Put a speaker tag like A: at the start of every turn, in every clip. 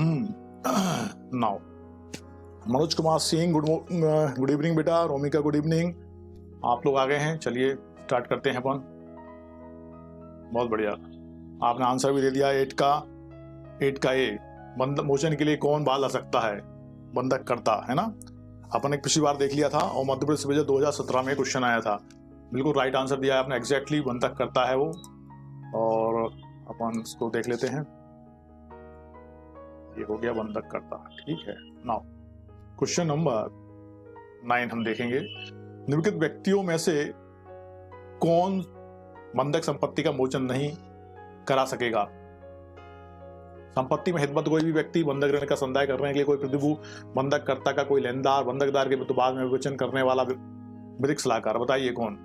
A: Now Manoj Kumar Singh, good evening बेटा। Romika good evening. आप लोग आ गए हैं, चलिए स्टार्ट करते हैं अपन। बहुत बढ़िया, आपने आंसर भी दे दिया। 8 का ए, बंधक मोचन के लिए कौन बाल आ सकता है? बंधक करता है ना। अपन एक पिछली बार देख लिया था और मध्य प्रदेश विजय 2017 में क्वेश्चन आया था। बिल्कुल राइट आंसर दिया है आपने, एग्जैक्टली बंधक करता है वो। और अपन इसको देख लेते हैं, ये हो गया बंधक करता। ठीक है, नाउ क्वेश्चन नंबर 9 हम देखेंगे। निम्नलिखित व्यक्तियों में से कौन बंधक संपत्ति का मोचन नहीं करा सकेगा? संपत्ति में हितबद्ध कोई भी व्यक्ति बंधक ऋण का संदाय करने के लिए कोई प्रतिभू, बंधक कर्ता का कोई लेनदार, बंधकदार के बाद में विवेचन करने वाला विधिक सलाहकार, बताइए कौन?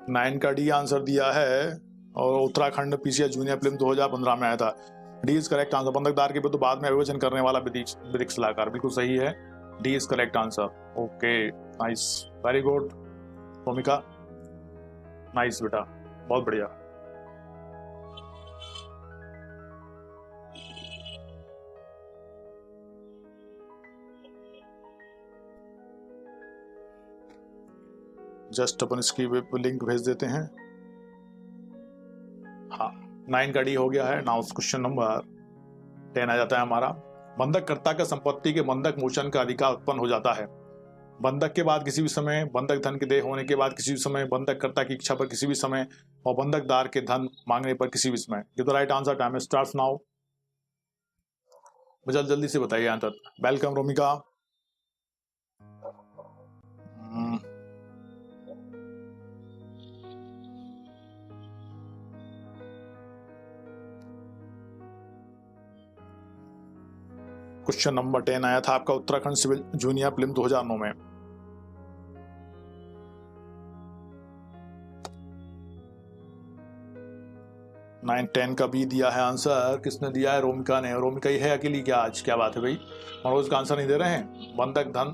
A: नाइन का डी आंसर दिया है और उत्तराखंड पीसीएस जूनियर फिल्म 2015 में आया था। D is correct answer. बंधकदार के बाद में विवेचन करने वाला विधिक सलाहकार, बिल्कुल सही है। D is correct answer. Okay, nice, very good भूमिका, नाइस बेटा, बहुत बढ़िया। जस्ट अपन इसकी लिंक भेज देते हैं। हाँ, 9 का डी हो गया है। नाउ क्वेश्चन नंबर 10 आ जाता है हमारा। बंधक कर्ता का संपत्ति के बंधक मोचन का अधिकार उत्पन्न हो जाता है बंधक के बाद किसी भी समय, बंधक धन के देय होने के बाद किसी भी समय, बंधक कर्ता की इच्छा पर किसी भी समय, और बंधकदार के धन मांगने पर किसी भी समय। ये तो right answer. Time starts now. जल्दी से बताइए answer. Welcome Romika. Question number 10 आया था आपका उत्तराखंड सिविल जूनियर फिल्म 2009 में। नाइन 10 का बी दिया है आंसर। किसने दिया है? रोमिका ने। रोमिका ही है अकेली क्या आज? क्या बात है भाई, मनोज का आंसर नहीं दे रहे हैं। बंधक धन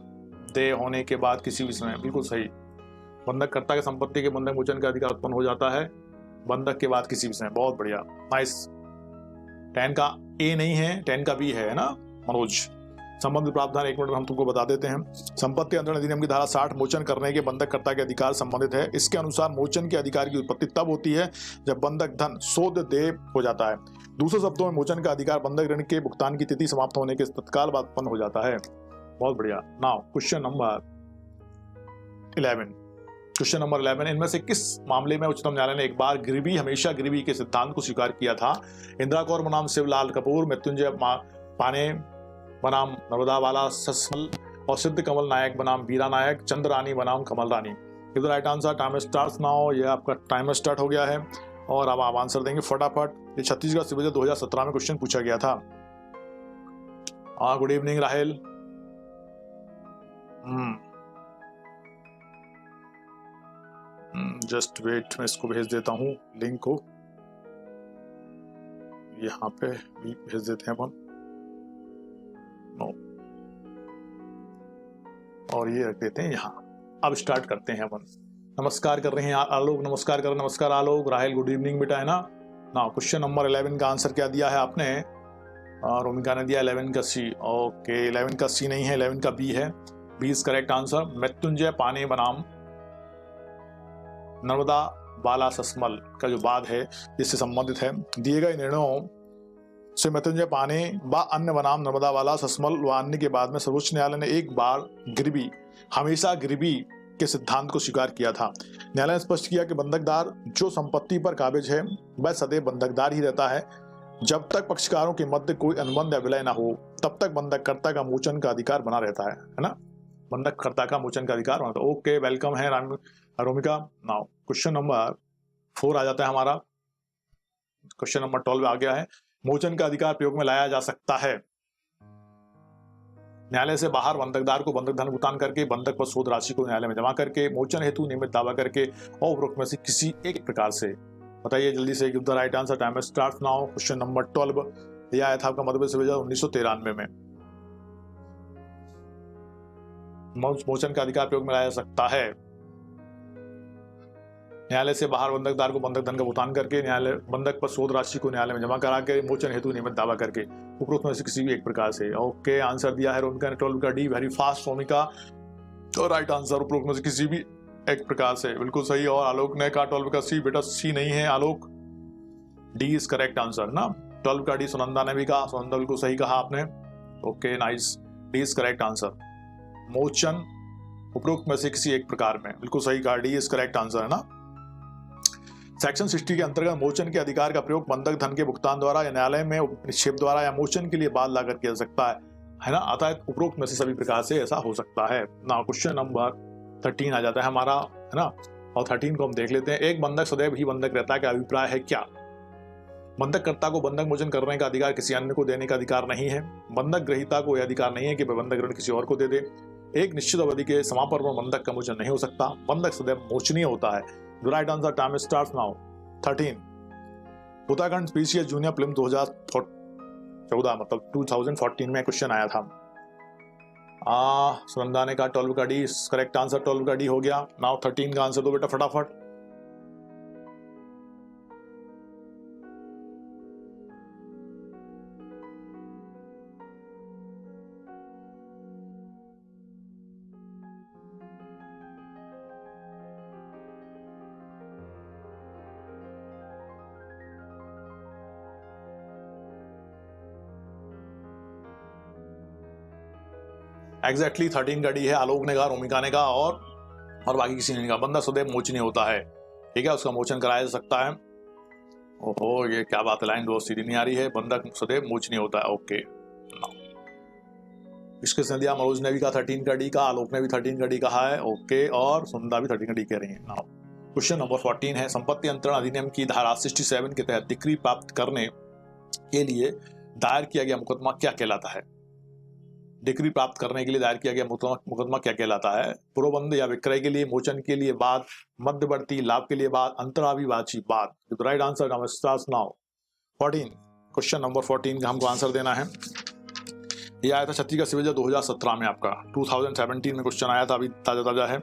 A: दे होने के बाद किसी भी समय, बिल्कुल सही। बंधक कर्ता के संपत्ति के बंधक मोचन का अधिकार उत्पन्न हो जाता है बंधक के बाद किसी भी समय। बहुत बढ़िया, नाइस। 10 का ए नहीं है, 10 का बी है ना मनोज। संबंधित प्रावधान 1 मिनट में हम तुमको बता देते हैं। संपत्ति अंतरण अधिनियम की धारा 60 मोचन करने के बंधक कर्ता के अधिकार संबंधित है। इसके अनुसार मोचन के अधिकार की उत्पत्ति तब होती है जब बंधक धन शोध देय हो जाता है। दूसरे शब्दों में मोचन का अधिकार बंधक ऋण के भुगतान की तिथि समाप्त होने के तत्काल बाद उत्पन्न हो जाता है। बहुत बढ़िया। Now question number 11। Question number 11, इनमें से किस मामले में उच्चतम न्यायालय ने एक बार गिरवी हमेशा गिरवी के सिद्धांत को स्वीकार किया था? इंदिरा कौर बनाम शिवलाल कपूर, मृत्युंजय पाने बनाम नर्मदा वाला सस्मल, और सिद्ध कमल नायक बनाम बीरा नायक, चंद्रानी बनाम कमल रानी। इधर right answer. Time start now. ये आपका टाइमर स्टार्ट हो गया है और अब आप आंसर देंगे फटाफट। ये छत्तीसगढ़ सिविल 2017 में क्वेश्चन पूछा गया था। गुड इवनिंग राहेल। जस्ट वेट, मैं इसको भेज देता हूँ लिंक को, यहाँ पे भी भेज देते हैं अपन। नो, और ये रख देते हैं यहाँ। अब स्टार्ट करते हैं अपन। नमस्कार कर रहे हैं आलोक, नमस्कार कर, नमस्कार आलोक। राहेल गुड इवनिंग बेटा, है ना। ना क्वेश्चन नंबर 11 का आंसर क्या दिया है आपने? रोमिका ने दिया 11 का सी। ओके, 11 का सी नहीं है, 11 का बी है। B is correct answer. Mrityunjay पाने बनाम नर्मदा बाला सस्मल का जो वाद है इससे संबंधित है। दिए गए निर्णयों से मृत्युंजय पाने व अन्य बनाम नर्मदा वाला सस्मल व अन्य के बाद में सर्वोच्च न्यायालय ने एक बार गिरवी हमेशा गिरवी के सिद्धांत को स्वीकार किया था। न्यायालय ने स्पष्ट किया कि बंधकदार जो संपत्ति पर काबिज है वह सदैव बंधकदार ही रहता है। जब तक पक्षकारों के मध्य कोई अनुबंध या विलय न हो तब तक बंधककर्ता का मोचन का अधिकार बना रहता है ना। बंधककर्ता का मोचन का अधिकार बना। ओके, वेलकम है रोमिका। नाउ क्वेश्चन नंबर 4 आ जाता है हमारा। क्वेश्चन नंबर 12 आ गया है। मोचन का अधिकार प्रयोग में लाया जा सकता है न्यायालय से बाहर बंधकदार को बंधक धन भुगतान करके, बंधक पर शोध राशि को न्यायालय में जमा करके, मोचन हेतु नियमित दावा करके और उपरोक्त में से किसी एक प्रकार से। बताइए जल्दी से, give the right answer, time start now. Question number 12 दिया आया था आपका मध्य प्रदेश विभाजन 1993 में। मोचन का अधिकार प्रयोग में लाया जा सकता है न्यायालय से बाहर बंधकदार को बंधक धन का भुगतान करके, न्यायालय बंधक पर शोध राशि को न्यायालय में जमा करा के, मोचन हेतु नियमित दावा करके, उपरोक्त में से किसी भी एक प्रकार से। ओके, आंसर दिया है रोमिका ने 12 का डी, वेरी फास्ट रोमिका। तो राइट आंसर उपरोक्त में से किसी भी एक प्रकार से, बिल्कुल सही। और आलोक ने कहा 12 का सी, बेटा सी नहीं है आलोक, डी इज करेक्ट आंसर ना। 12 का डी सुनंदा ने भी कहा, सुनंदा बिल्कुल सही कहा आपने। Okay nice, D is correct answer. मोचन उपरोक्त में से किसी एक प्रकार में, बिल्कुल सही कहा, डी इज करेक्ट आंसर है ना। सेक्शन 60 के अंतर्गत मोचन के अधिकार का प्रयोग बंधक धन के भुगतान द्वारा या न्यायालय में निक्षेप द्वारा या मोचन के लिए बाद लाकर किया जा सकता है ना। अतः उपरोक्त में से सभी प्रकार से ऐसा हो सकता है ना। क्वेश्चन नंबर 13 आ जाता है हमारा, है ना। और 13 को हम देख लेते हैं। एक बंधक सदैव ही बंधक रहता है का अभिप्राय है क्या? बंधककर्ता को बंधक मोचन करने का अधिकार किसी अन्य को देने का अधिकार नहीं है। बंधक ग्रहीता को यह अधिकार नहीं है कि वह बंधक ऋण किसी और को दे दे। एक निश्चित अवधि के समापन पर बंधक का मोचन नहीं हो सकता। बंधक सदैव मोचनीय होता है। The right answer, time starts now. 13. Uttarakhand species junior film 2014 मतलब 2014 में क्वेश्चन आया था। सुनंदा ने कहा 12 का डी, करेक्ट आंसर 12 का डी हो गया। नाउ 13 का आंसर दो बेटा फटाफट। एग्जैक्टली 13 का डी है। आलोक ने कहा, रोमिका ने कहा और बाकी किसी ने कहा। बंधक सदैव मोचनीय होता है, ठीक है, उसका मोचन कराया जा सकता है। ओहो, ये क्या बात है, लाइन बहुत सीधी नहीं आ रही है। बंधक सदैव मोचनीय होता है। ओके, इसके दिया मनोज ने भी कहा 13 का डी का, आलोक ने भी 13 का डी कहा है। ओके, और सुनंदा भी 13 का डी कह रही है। नाउ क्वेश्चन नंबर 14 है, संपत्ति अंतरण अधिनियम की धारा 67 के तहत डिक्री प्राप्त करने के लिए दायर किया गया मुकदमा क्या कहलाता है? डिक्री प्राप्त करने के लिए दायर किया गया मुकदमा क्या कहलाता है? पुरोबंध या विक्रय के लिए, मोचन के लिए बाद, मध्यवर्ती लाभ के लिए बाद, अंतराविवाची बाद। तो right answer starts now. 14, question number 14 का हमको आंसर देना है। ये आया था छत्तीसगढ़ सिविल 2017 में, आपका 2017 में क्वेश्चन आया था, अभी ताजा ताजा है।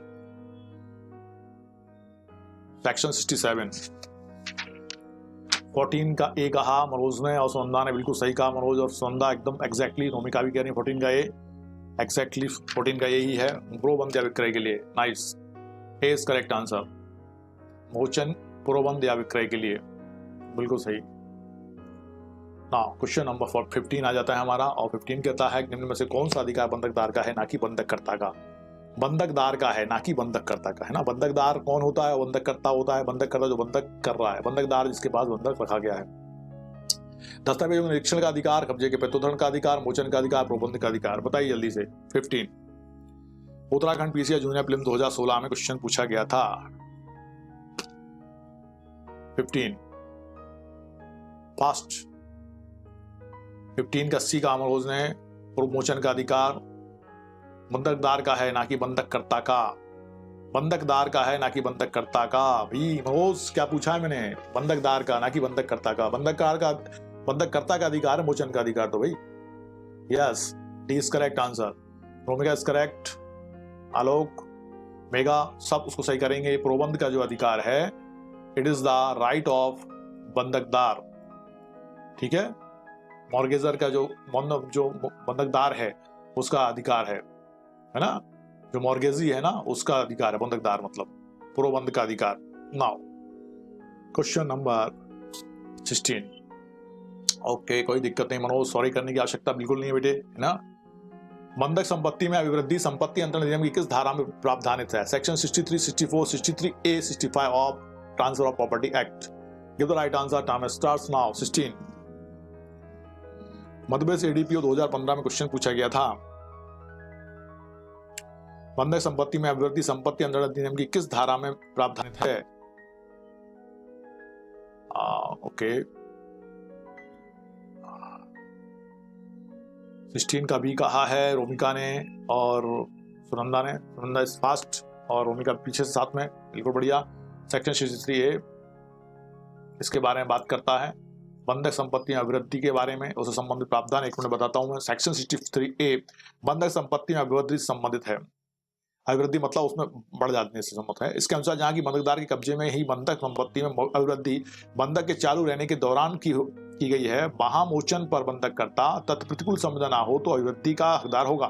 A: सेक्शन 67 14 का ए कहा मनोज ने और सुनंदा ने, बिल्कुल सही कहा मनोज और सुनंदा, एकदम एग्जैक्टली। रोमिका भी कह रही है 14 का ए, एग्जैक्टली 14 का यही है, पुरोबंध या विक्रय के लिए। Nice, A is correct answer. मोचन, पुरोबंध या विक्रय के लिए, बिल्कुल सही। ना क्वेश्चन नंबर 15 आ जाता है हमारा, और 15 कहता है निम्न में से कौन सा अधिकार बंधकदार का है ना कि बंधककर्ता का? बंधकदार का है ना कि बंधककर्ता का, है ना। बंधकदार कौन होता है? बंधककर्ता होता है। बंधककर्ता जो बंधक कर रहा है, बंधकदार जिसके पास बंधक रखा गया है। दस्तावेजों निरीक्षण का अधिकार, कब्जे के प्रत्युत्थान का अधिकार, मोचन का अधिकार, प्रबंध का अधिकार। बताइए जल्दी से। 15 उत्तराखंड पीसीएस जूनियर फिल्म 2016 में क्वेश्चन पूछा गया था। 15 फास्ट। 15 का सी का मनोज ने, मोचन का अधिकार बंधकदार का है ना कि बंधककर्ता का। बंधकदार का है ना कि बंधककर्ता का। भी मनोज क्या पूछा है मैंने? बंधकदार का ना कि बंधककर्ता का। बंधककर्ता का अधिकार है, मोचन का अधिकार तो भाई। Yes, D is correct answer. Romika is correct, Alok, Megha सब उसको सही करेंगे। प्रोबंध का जो अधिकार है, it is the right of बंधकदार, ठीक है। मॉर्गेजर का जो बंधकदार है उसका अधिकार है ना। जो मॉर्गेजी है ना उसका अधिकार है बंधकदार, मतलब पुरोबंध का अधिकार। Now question number 16। ओके, कोई दिक्कत नहीं मनोज, सॉरी करने की आवश्यकता बिल्कुल नहीं है बेटे, है ना। बंधक संपत्ति में अभिवृद्धि संपत्ति अंतरण अधिनियम की किस धारा में प्रावधानित है? Section 63, 64, 63A, 65 of transfer of property act. Give the right answer, time starts now. 16 Madhya Pradesh ADPO 2015 में क्वेश्चन पूछा गया था। बंधक संपत्ति में अभिवृद्धि संपत्ति अंतरण अधिनियम की किस धारा में प्रावधानित है? ओके, 16 का बी कहा है रोमिका ने और सुनंदा इज फास्ट और रोमिका पीछे से साथ में, बिल्कुल बढ़िया। सेक्शन 63A इसके बारे में बात करता है, बंधक संपत्ति में अभिवृद्धि के बारे में, उससे संबंधित प्रावधान एक मिनट बताता हूं मैं। सेक्शन 63A बंधक संपत्ति में अभिवृद्धि से संबंधित है। अभिवृद्धि मतलब उसमें बढ़ जाने से संबंधित है। इसके अनुसार जहां की बंधकदार के कब्जे में ही बंधक संपत्ति में अभिवृद्धि बंधक के चालू रहने के दौरान की गई है, वहां मोचन पर बंधककर्ता तत्प्रतिकूल संविदा ना हो तो अभिवृद्धि का हकदार होगा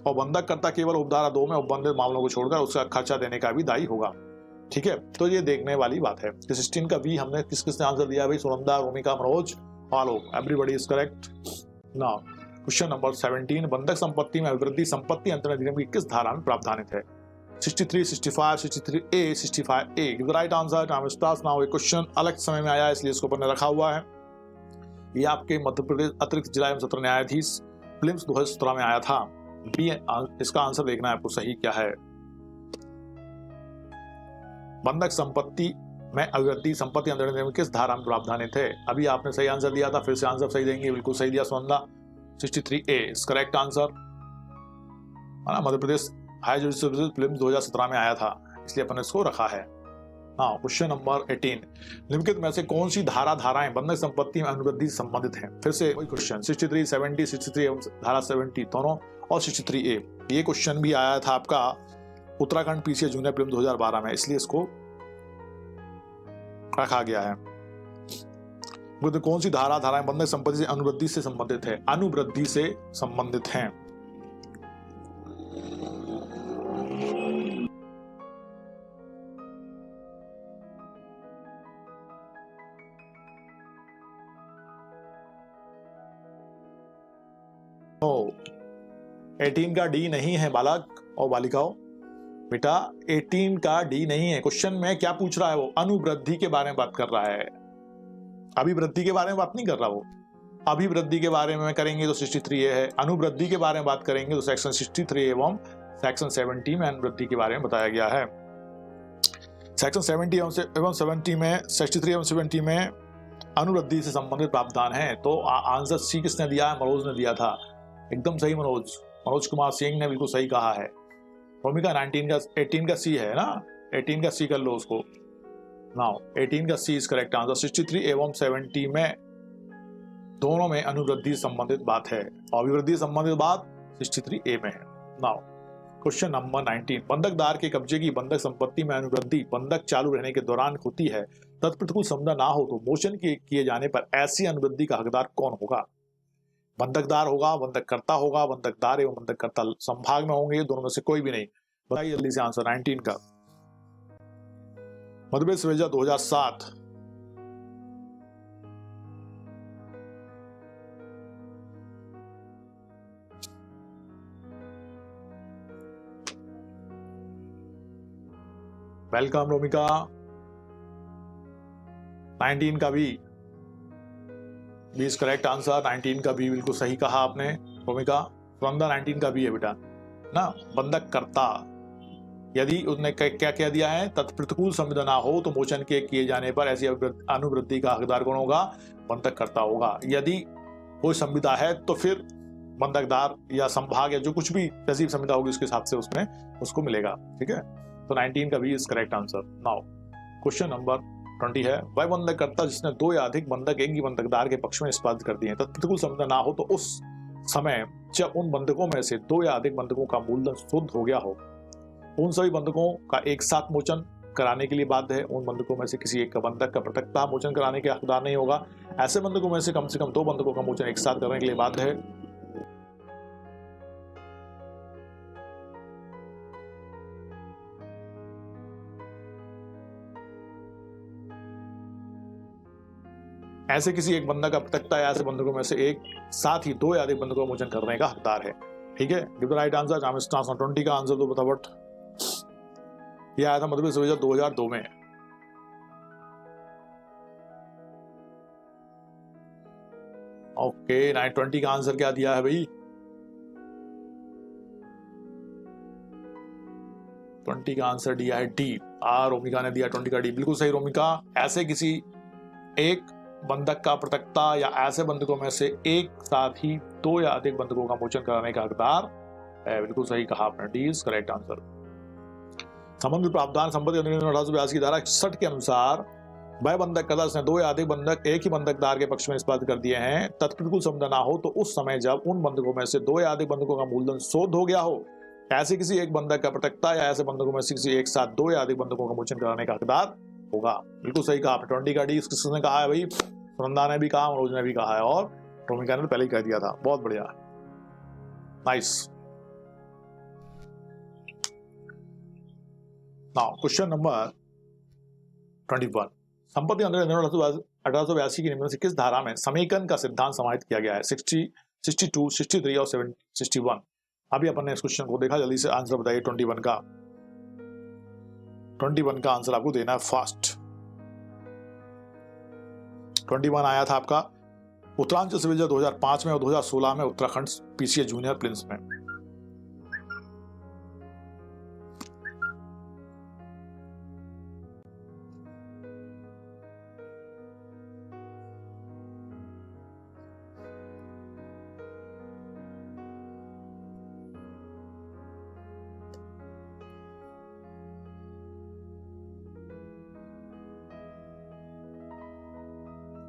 A: और बंधककर्ता केवल उपधारा 2 में उपबंधित मामलों को छोड़कर उसका खर्चा देने का भी दायी होगा। ठीक है, तो ये देखने वाली बात है। 16 का बी हमने किसने आंसर दिया भाई? Sunanda, Romika, Manoj, Alok, everybody is correct. Now question number 17, बंधक संपत्ति में अभिवृद्धि संपत्ति अंतरण अधिनियम की किस धारा में प्रावधानित है? 63, 65, 63A, 65A give the right answer. Time starts now. ये क्वेश्चन अलग समय में आया इसलिए इसको ऊपर ने रखा हुआ है। ये आपके मध्य प्रदेश अतिरिक्त जिला एवं सत्र न्यायाधीश प्रीलिम्स 2017 में आया था। बी इसका आंसर देखना है आपको सही क्या है। बंधक संपत्ति में अभिवृद्धि संपत्ति अंतरण अधिनियम किस धारा में प्रावधानित है? अभी आपने सही आंसर दिया था, फिर से आंसर सही देंगे। बिल्कुल सही दिया Sunanda, 63A is correct answer. Madhya Pradesh high judicial prelims 2017 में आया था इसलिए अपन इसको रखा है। हाँ, क्वेश्चन नंबर 18, निम्नलिखित में से कौन सी धाराएं बंधक संपत्ति में अनुवृद्धि से संबंधित हैं? फिर से वही क्वेश्चन 63, 70, 63 एवं धारा 70 दोनों और 63A। ये क्वेश्चन भी आया था आपका उत्तराखंड पीसीए जूनियर प्रीलिम्स 2012 में, इसलिए इसको रखा गया है। कौन सी धाराएं बंधक संपत्ति से अनुवृद्धि से संबंधित है? अनुवृद्धि से संबंधित हैं। तो 18 का डी नहीं है बालक और बालिकाओं, बेटा 18 का डी नहीं है। क्वेश्चन में क्या पूछ रहा है? वो अनुवृद्धि के बारे में बात कर रहा है, अभिवृद्धि के बारे में बात नहीं कर रहा। वो अभिवृद्धि के बारे में करेंगे तो 63A है, अनुवृद्धि के बारे में बात करेंगे तो सेक्शन 63 एवं सेक्शन 70 में अनुवृद्धि के बारे में बताया गया है। सेक्शन 70 एवं 70 में 63 एवं 70 में अनुवृद्धि से संबंधित प्रावधान है। तो आंसर सी किसने दिया है? मनोज ने दिया था, एकदम सही। मनोज कुमार सिंह ने बिल्कुल सही कहा है। रोमिका 18 का सी है ना, 18 का सी कर लो उसको। नाउ 18 का सी इज करेक्ट आंसर। 63 एवं 70 में दोनों में अनुवृद्धि संबंधित बात है और अभिवृद्धि संबंधित बात 63A में है। नाउ क्वेश्चन नंबर 19, बंधकदार के कब्जे की बंधक संपत्ति में अनुवृद्धि बंधक चालू रहने के दौरान होती है, तत्प्रतिकूल संविदा ना हो तो मोचन किए जाने पर ऐसी अनुवृद्धि का हकदार कौन होगा? बंधकदार होगा, बंधककर्ता होगा, बंधकदार एवं बंधककर्ता संभाग में होंगे, दोनों में से कोई भी नहीं। बताइए जल्दी से आंसर 19 का। मध्य प्रदेश विभाजन 2007। वेलकम रोमिका। 19 का भी इज करेक्ट आंसर। 19 का भी बिल्कुल सही कहा आपने रोमिका। सुनंदा 19 का भी है बेटा ना। बंधककर्ता यदि उसने क्या कह दिया है? तत्प्रतिकूल संविदा ना हो तो मोचन के किए जाने पर ऐसी अनुवृत्ति का हकदार कौन होगा? बंधककर्ता होगा। यदि कोई संविदा है तो फिर बंधकदार या संभाग या जो कुछ भी तहसीब संविदा होगी उसके हिसाब से उसमें उसको मिलेगा। ठीक है, तो 19 का भी is correct answer. Now question number 20 है, वह बंधककर्ता जिसने 2 या अधिक बंधक एक ही बंधकदार के पक्ष में निष्पादित कर दिए हैं, तत्प्रतिकूल संविदा ना हो तो उस समय जब उन बंधकों में से 2 या अधिक बंधकों का मूलधन शुद्ध हो गया हो, उन सभी बंधकों का एक साथ मोचन कराने के लिए बाध्य है। उन बंधकों में से किसी एक बंधक का पृथकतः मोचन कराने के हकदार नहीं होगा। ऐसे बंधकों में से कम 2 बंधकों का मोचन एक साथ करने के लिए बाध्य है। ऐसे किसी एक बंधक का पृथकतः या ऐसे बंधकों में से एक साथ ही 2 या अधिक बंधकों का मोचन करने का हकदार है। ठीक है, गिव द राइट आंसर। 20 का आंसर दो फटाफट। यह आया था मध्य प्रदेश विभाजन 2002 में। ओके, 20 का आंसर क्या दिया है भाई? 20 का आंसर दिया है डी। रोमिका ने दिया 20 का डी, बिल्कुल सही रोमिका। ऐसे किसी एक बंधक का पृथकता या ऐसे बंधकों में से एक साथ ही दो या अधिक बंधकों का मोचन कराने का हकदार है। बिल्कुल सही कहा आपने, डी इज करेक्ट आंसर। संबंधित प्रावधान संपत्ति अधिनियम 1882 की धारा 61 के अनुसार वह बंधक कदा उसने दो या अधिक बंधक एक ही बंधकदार के पक्ष में निष्पादित कर दिए हैं, तत्प्रतिकूल संबंध ना हो तो उस समय जब उन बंधकों में से दो या अधिक बंधकों का मूलधन शोध हो गया हो, ऐसे किसी एक बंधक का पृथकता या ऐसे बंधकों में से किसी एक साथ दो या अधिक बंधकों का मोचन कराने का हकदार होगा। बिल्कुल सही कहा आपने, 20 का डी किसने कहा है भाई? सुनंदा ने भी कहा, मनोज ने भी कहा है और रोमिका ने पहले ही कह दिया था। बहुत बढ़िया, नाइस। नाउ क्वेश्चन नंबर 21, संपत्ति अधिनियम 1882 की निम्न से किस धारा में समेकन का सिद्धांत समाहित किया गया है? 60, 62, 63 और 61। अभी अपन ने इस क्वेश्चन को देखा, जल्दी से आंसर बताइए। 21 का आंसर आपको देना है फास्ट। 21 आया था आपका उत्तरांचल सिविल जज 2005 में और 2016 में उत्तराखंड पीसीए जूनियर प्रिंस में।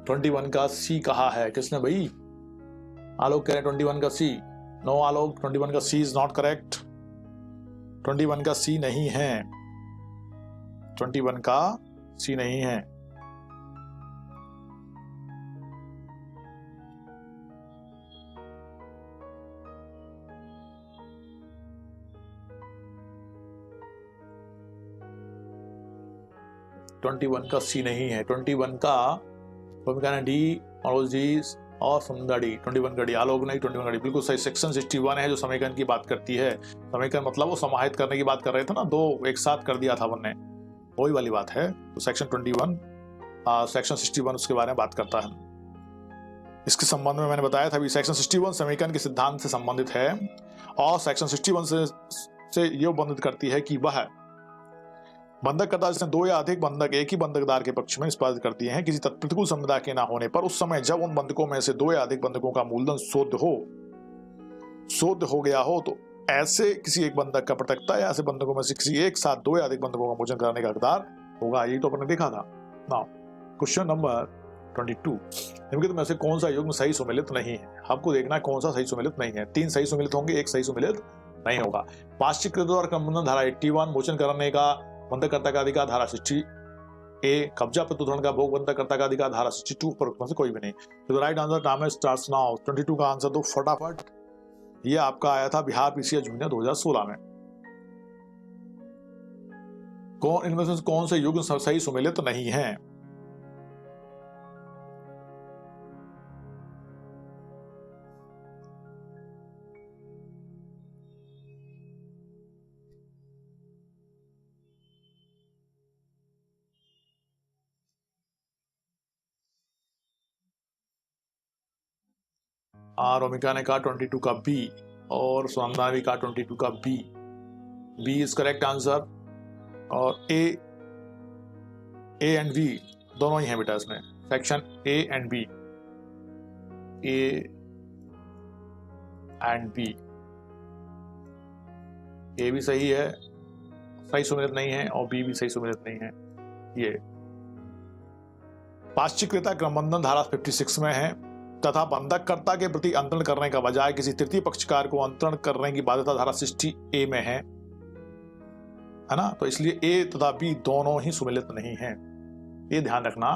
A: ट्वेंटी वन का सी कहा है किसने भाई? आलोक कह रहे हैं 21 का सी। नो आलोक, 21 का सी इज नॉट करेक्ट। 21 का सी नहीं है, 21 का सी नहीं है। ट्वेंटी वन का सी नहीं है। 21 का डी और जी और सुंदर डी। 21 का डी, आलोक नहीं, 21 का डी बिल्कुल सही। सेक्शन 61 है जो समेकन की बात करती है। समेकन मतलब वो समाहित करने की बात कर रहे थे ना, दो एक साथ कर दिया था अपन ने, वही वाली बात है। तो सेक्शन 21 सेक्शन 61 उसके बारे में बात करता है। इसके संबंध में मैंने बताया था अभी, सेक्शन 61 समेकन के सिद्धांत से संबंधित है और सेक्शन 61 से ये वर्णित करती है कि वह बंधक करता जिसने दो या अधिक बंधक एक ही बंधकदार के पक्ष में निष्पादित कर दिए हैं किसी तत्प्रतिकूल संविदा के न होने पर, उस समय जब उन बंधकों में से दो या अधिक बंधकों का मूलधन शोध हो गया हो तो ऐसे किसी एक बंधक का पृथकता या ऐसे बंधकों में से किसी एक साथ दो या अधिक बंधकों का मोचन कराने का हकदार होगा। यही तो अपन ने देखा था। नाउ क्वेश्चन नंबर 22, निम्नलिखित में से कौन सा युग्म सही सुमेलित नहीं है? आपको देखना है कौन सा सही सुमेलित नहीं है। 3 सही सुमेलित होंगे, एक सही सुमेलित नहीं होगा। पाश्चिकृत और क्रमबंधन धारा 81, मोचन करने का बंधककर्ता का अधिकार धारा 60 ए, कब्जा प्रत्युत्थान का भोग बंधककर्ता का अधिकार धारा 62 पर से कोई भी नहीं। तो right answer time starts now. 22 का आंसर दो फटाफट। ये आपका आया था बिहार पीसीए जूनियर 2016 में। इनमें से कौन से युग्म सही सुमेलित तो नहीं है? रोमिका ने कहा 22 का बी और सुनंदा ने कहा 22 का B. B is correct answer. और ए एंड बी दोनों ही हैं बेटा इसमें, section A and B. A and B, A भी सही है, सही सुमेलित नहीं है, और बी भी सही सुमेलित नहीं है। ये पाश्चिकृता क्रमबंधन धारा 56 में है तथा बंधककर्ता के प्रति अंतरण करने का बजाय किसी तृतीय पक्षकार को अंतरण करने की बाध्यता धारा 60 ए में है ना। तो इसलिए ए तथा बी दोनों ही सुमेलित नहीं है, ये ध्यान रखना।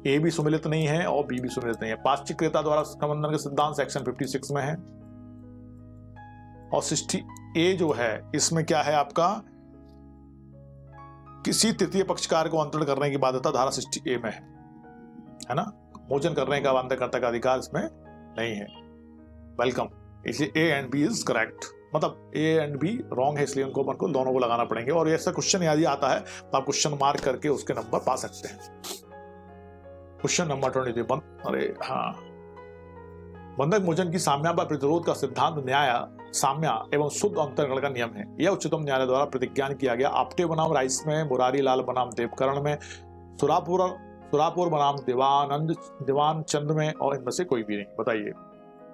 A: ए भी सुमेलित नहीं है और बी भी सुमेलित नहीं है। पाश्चिकृता द्वारा क्रमबंधन का सिद्धांत सेक्शन 56 में है और 60 ए जो है इसमें क्या है आपका, किसी तृतीय पक्षकार को अंतरण करने की बाध्यता धारा 60 ए में है ना। मोचन करने का बंधककर्ता का अधिकार इसमें नहीं है। वेलकम। इसलिए A and B is correct, मतलब ए एंड बी रॉन्ग है, इसलिए उनको अपन को दोनों को लगाना पड़ेंगे। और ऐसा क्वेश्चन यदि आता है तो आप क्वेश्चन मार्क करके उसके नंबर पा सकते हैं। क्वेश्चन नंबर 23, अरे हाँ, बंधक मोचन की साम्या व प्रतिरोध का सिद्धांत न्याय साम्या एवं शुद्ध अंतरगण का नियम है। यह उच्चतम न्यायालय द्वारा प्रतिज्ञान किया गया। आपटे बनाम राइस में, मुरारी लाल बनाम देवकरण में, सुरापुर बनाम दीवान चंद में और इनमें से कोई भी नहीं। बताइए,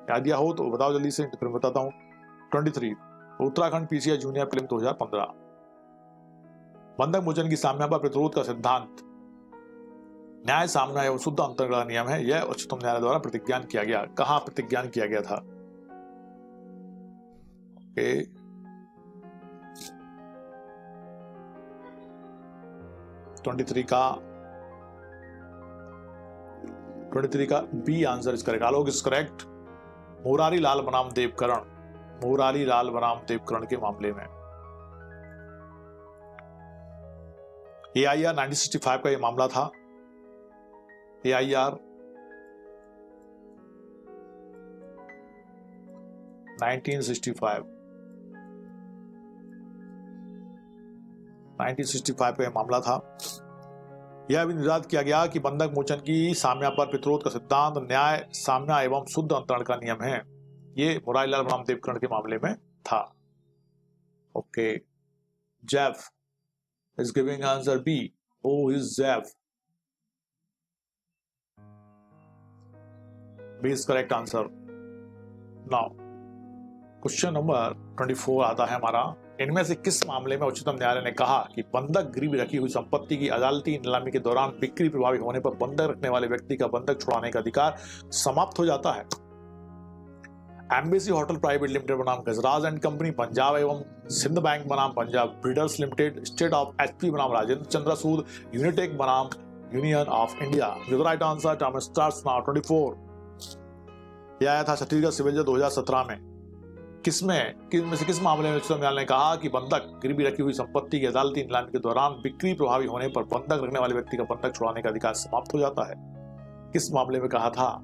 A: याद दिया हो तो बताओ जल्दी से, फिर बताता हूँ। 23 उत्तराखंड पीसीआई जूनियर फिल्म 2015। बंधक मोचन की साम्यता पर प्रतिरोध का सिद्धांत न्याय साम्य एवं शुद्ध अंतर्गत का नियम है। यह उच्चतम न्यायालय द्वारा प्रतिज्ञान किया गया। कहां प्रतिज्ञान किया गया था? ओके, ट्वेंटी थ्री का B answer is correct. Alok is correct. Murari Lal बनाम देवकरण, मुरारी लाल बनाम देवकरण के मामले में AIR 1965 का यह मामला था। AIR 1965 का यह मामला था। यह भी निर्धारित किया गया कि बंधक मोचन की साम्य पर प्रतिरोध का सिद्धांत न्याय साम्य एवं शुद्ध अंतरण का नियम है। ये मुरारी लाल बनाम देवकरण के मामले में था। Okay, Jeff is giving answer B. Who is Zev? B is correct answer. Now, question number 24 आता है हमारा। इनमें से किस मामले में उच्चतम न्यायालय ने कहा कि बंधक गिरवी रखी हुई संपत्ति की अदालती नीलामी के दौरान बिक्री प्रभावी होने पर बंधक रखने वाले व्यक्ति का बंधक छुड़ाने का अधिकार समाप्त हो जाता है? एम्बेसी होटल प्राइवेट लिमिटेड बनाम गजराज एंड कंपनी, पंजाब एवं सिंध बैंक बनाम Punjab breeders limited, state of HP बनाम राजेंद्र चंद्र सूद, यूनिटेक बनाम यूनियन ऑफ इंडिया। जो right answer time starts now. 24 यह आया था छत्तीसगढ़ सिविल जज 2017 में। किस मामले में उच्चतम न्यायालय ने कहा कि बंधक गिरवी रखी हुई संपत्ति की अदालती नीलामी के दौरान बिक्री प्रभावी होने पर बंधक रखने वाले व्यक्ति का बंधक छुड़ाने का अधिकार समाप्त हो जाता है? किस मामले में कहा था?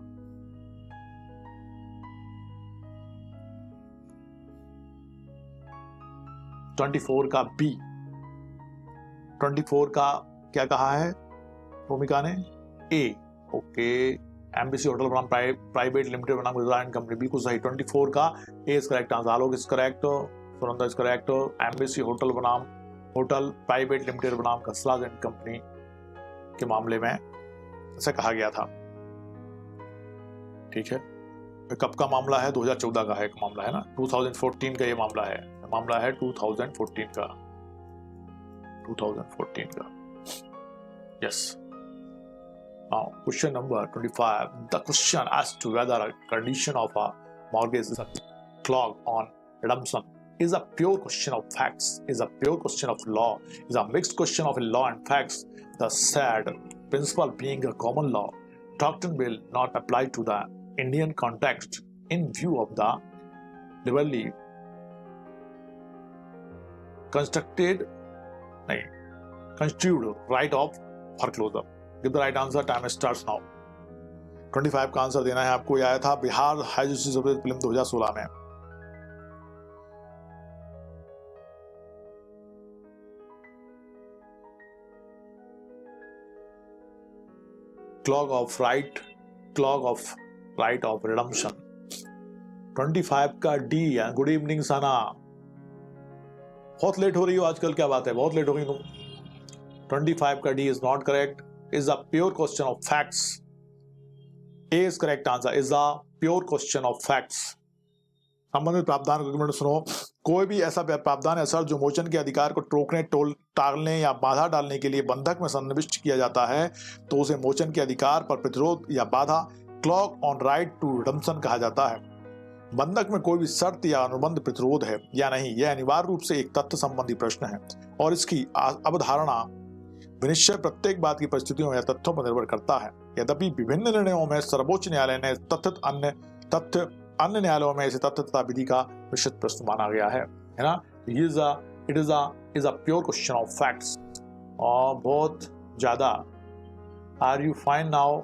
A: ट्वेंटी फोर का बी। 24 का क्या कहा है भूमिका ने? ए। ओके, एम्बेसी होटल बनाम प्राइवेट लिमिटेड बनाम गुजरात एंड कंपनी, बिल्कुल सही। 24 का A is correct answer. Alok is correct, Sunanda is correct. Embassy Hotel Private Limited बनाम गजराज एंड कंपनी के मामले में ऐसा कहा गया था। ठीक है, कब का मामला है? 2014 का है एक मामला है ना, 2014 का ये मामला है 2014 का। Yes. Now, question number 25. The question as to whether a condition of a mortgage is a clause on redemption is a pure question of facts, is a pure question of law, is a mixed question of law and facts. The said principle being a common law doctrine will not apply to the Indian context in view of the liberally construed right of foreclosure. Give the right answer. Time starts now. 25 का answer देना है आपको। यह आया था Bihar high justice film 2016 में। Clog of right of redemption. 25 का D. Good evening सना, बहुत लेट हो रही हो आजकल, क्या बात है, बहुत लेट हो गई तुम। 25 का D is not correct, is a pure question of facts. A is correct answer, is a pure question of facts. संबंधित प्रावधान को सुनो। कोई भी ऐसा प्रावधान है सर जो मोचन के अधिकार को रोकने, टालने या बाधा डालने के लिए बंधक में सन्निविष्ट किया जाता है तो उसे मोचन के अधिकार पर प्रतिरोध या बाधा, clog on right to redemption कहा जाता है। बंधक में कोई भी शर्त या अनुबंध प्रतिरोध है या नहीं, यह अनिवार्य रूप से एक तथ्य संबंधी प्रश्न है और इसकी अवधारणा विनिश्चय प्रत्येक बात की परिस्थितियों या तथ्यों पर निर्भर करता है। यद्यपि विभिन्न निर्णयों में सर्वोच्च न्यायालय ने अन्य न्यायालयों में इसे तथ्य तथा विधि का विशुद्ध प्रश्न माना गया है ना। It is a pure question of facts. और बहुत ज्यादा। Are you fine now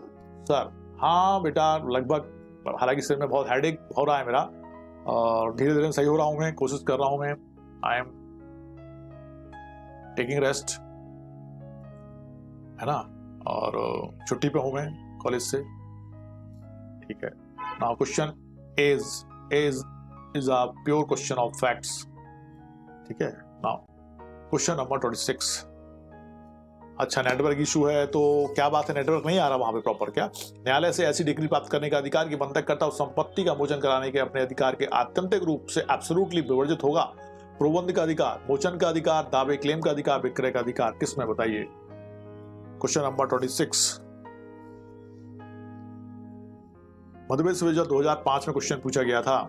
A: sir? हाँ बेटा, लगभग। हालांकि सिर में बहुत हेडेक हो रहा है मेरा और धीरे धीरे सही हो रहा हूँ मैं, कोशिश कर रहा हूँ मैं। आई एम टेकिंग रेस्ट, है ना, और छुट्टी पे हूं मैं कॉलेज से। ठीक है। Now question is a pure question of facts. ठीक है। Now question number 26। अच्छा, नेटवर्क इशू है, तो क्या बात है, नेटवर्क नहीं आ रहा वहां पे प्रॉपर क्या? न्यायालय से ऐसी डिग्री प्राप्त करने का अधिकार की बंधक करता उस संपत्ति का मोचन कराने के अपने अधिकार के आत्यंतिक रूप से एब्सोल्युटली विवर्जित होगा। प्रोबंध का अधिकार, मोचन का अधिकार, दावे क्लेम का अधिकार, विक्रय का अधिकार, किसमें बताइए? Question number 26। मध्यप्रदेश विश्वविद्यालय 2005 में क्वेश्चन पूछा गया था।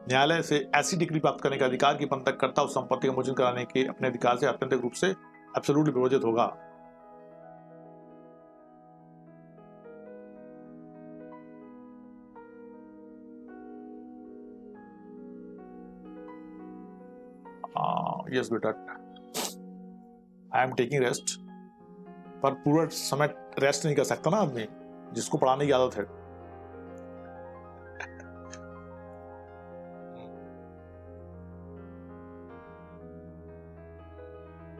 A: न्यायालय से ऐसी डिग्री प्राप्त करने का अधिकार की बंधक करता उस संपत्ति का मोचन कराने के अपने अधिकार से आत्यंतिक रूप से एब्सोल्युटली विवर्जित होगा। यस बेटा, आई एम टेकिंग रेस्ट, पर पूरा समय रेस्ट नहीं कर सकता ना आदमी, जिसको पढ़ाने की आदत है।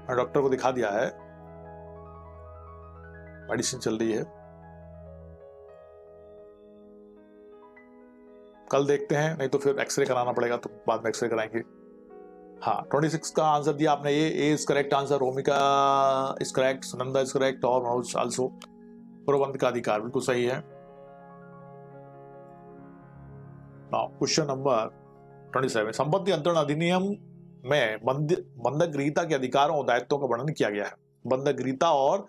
A: डॉक्टर को दिखा दिया है, मेडिसिन चल रही है, कल देखते हैं, नहीं तो फिर एक्सरे कराना पड़ेगा, तो बाद में एक्सरे कराएंगे। हाँ, 26 का आंसर दिया आपने, A is correct answer, Romika is correct, Sunanda is correct, और मनोज आल्सो। प्रबंध का अधिकार बिल्कुल सही है। Question number 27। संपत्ति अंतरण अधिनियम में बंधक गृहीता के अधिकारों और दायित्वों का वर्णन किया गया है। बंधक गृहीता और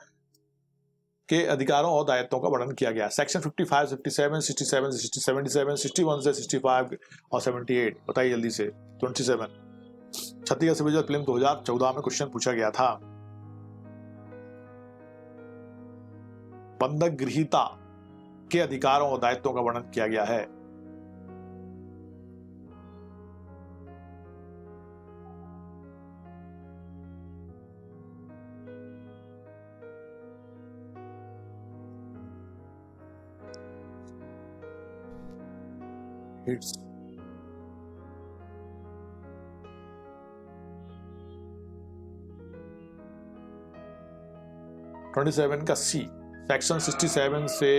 A: के अधिकारों और दायित्वों का वर्णन किया गया है। सेक्शन 55, 57, 67, 77, 61 से 65 और 78 बताइए जल्दी से। 27 छत्तीसगढ़ सिविल जज प्रीलिम 2014 में क्वेश्चन पूछा गया था। बंधक गृहीता के अधिकारों और दायित्वों का वर्णन किया गया है। It's 27 का सी, सेक्शन 67 से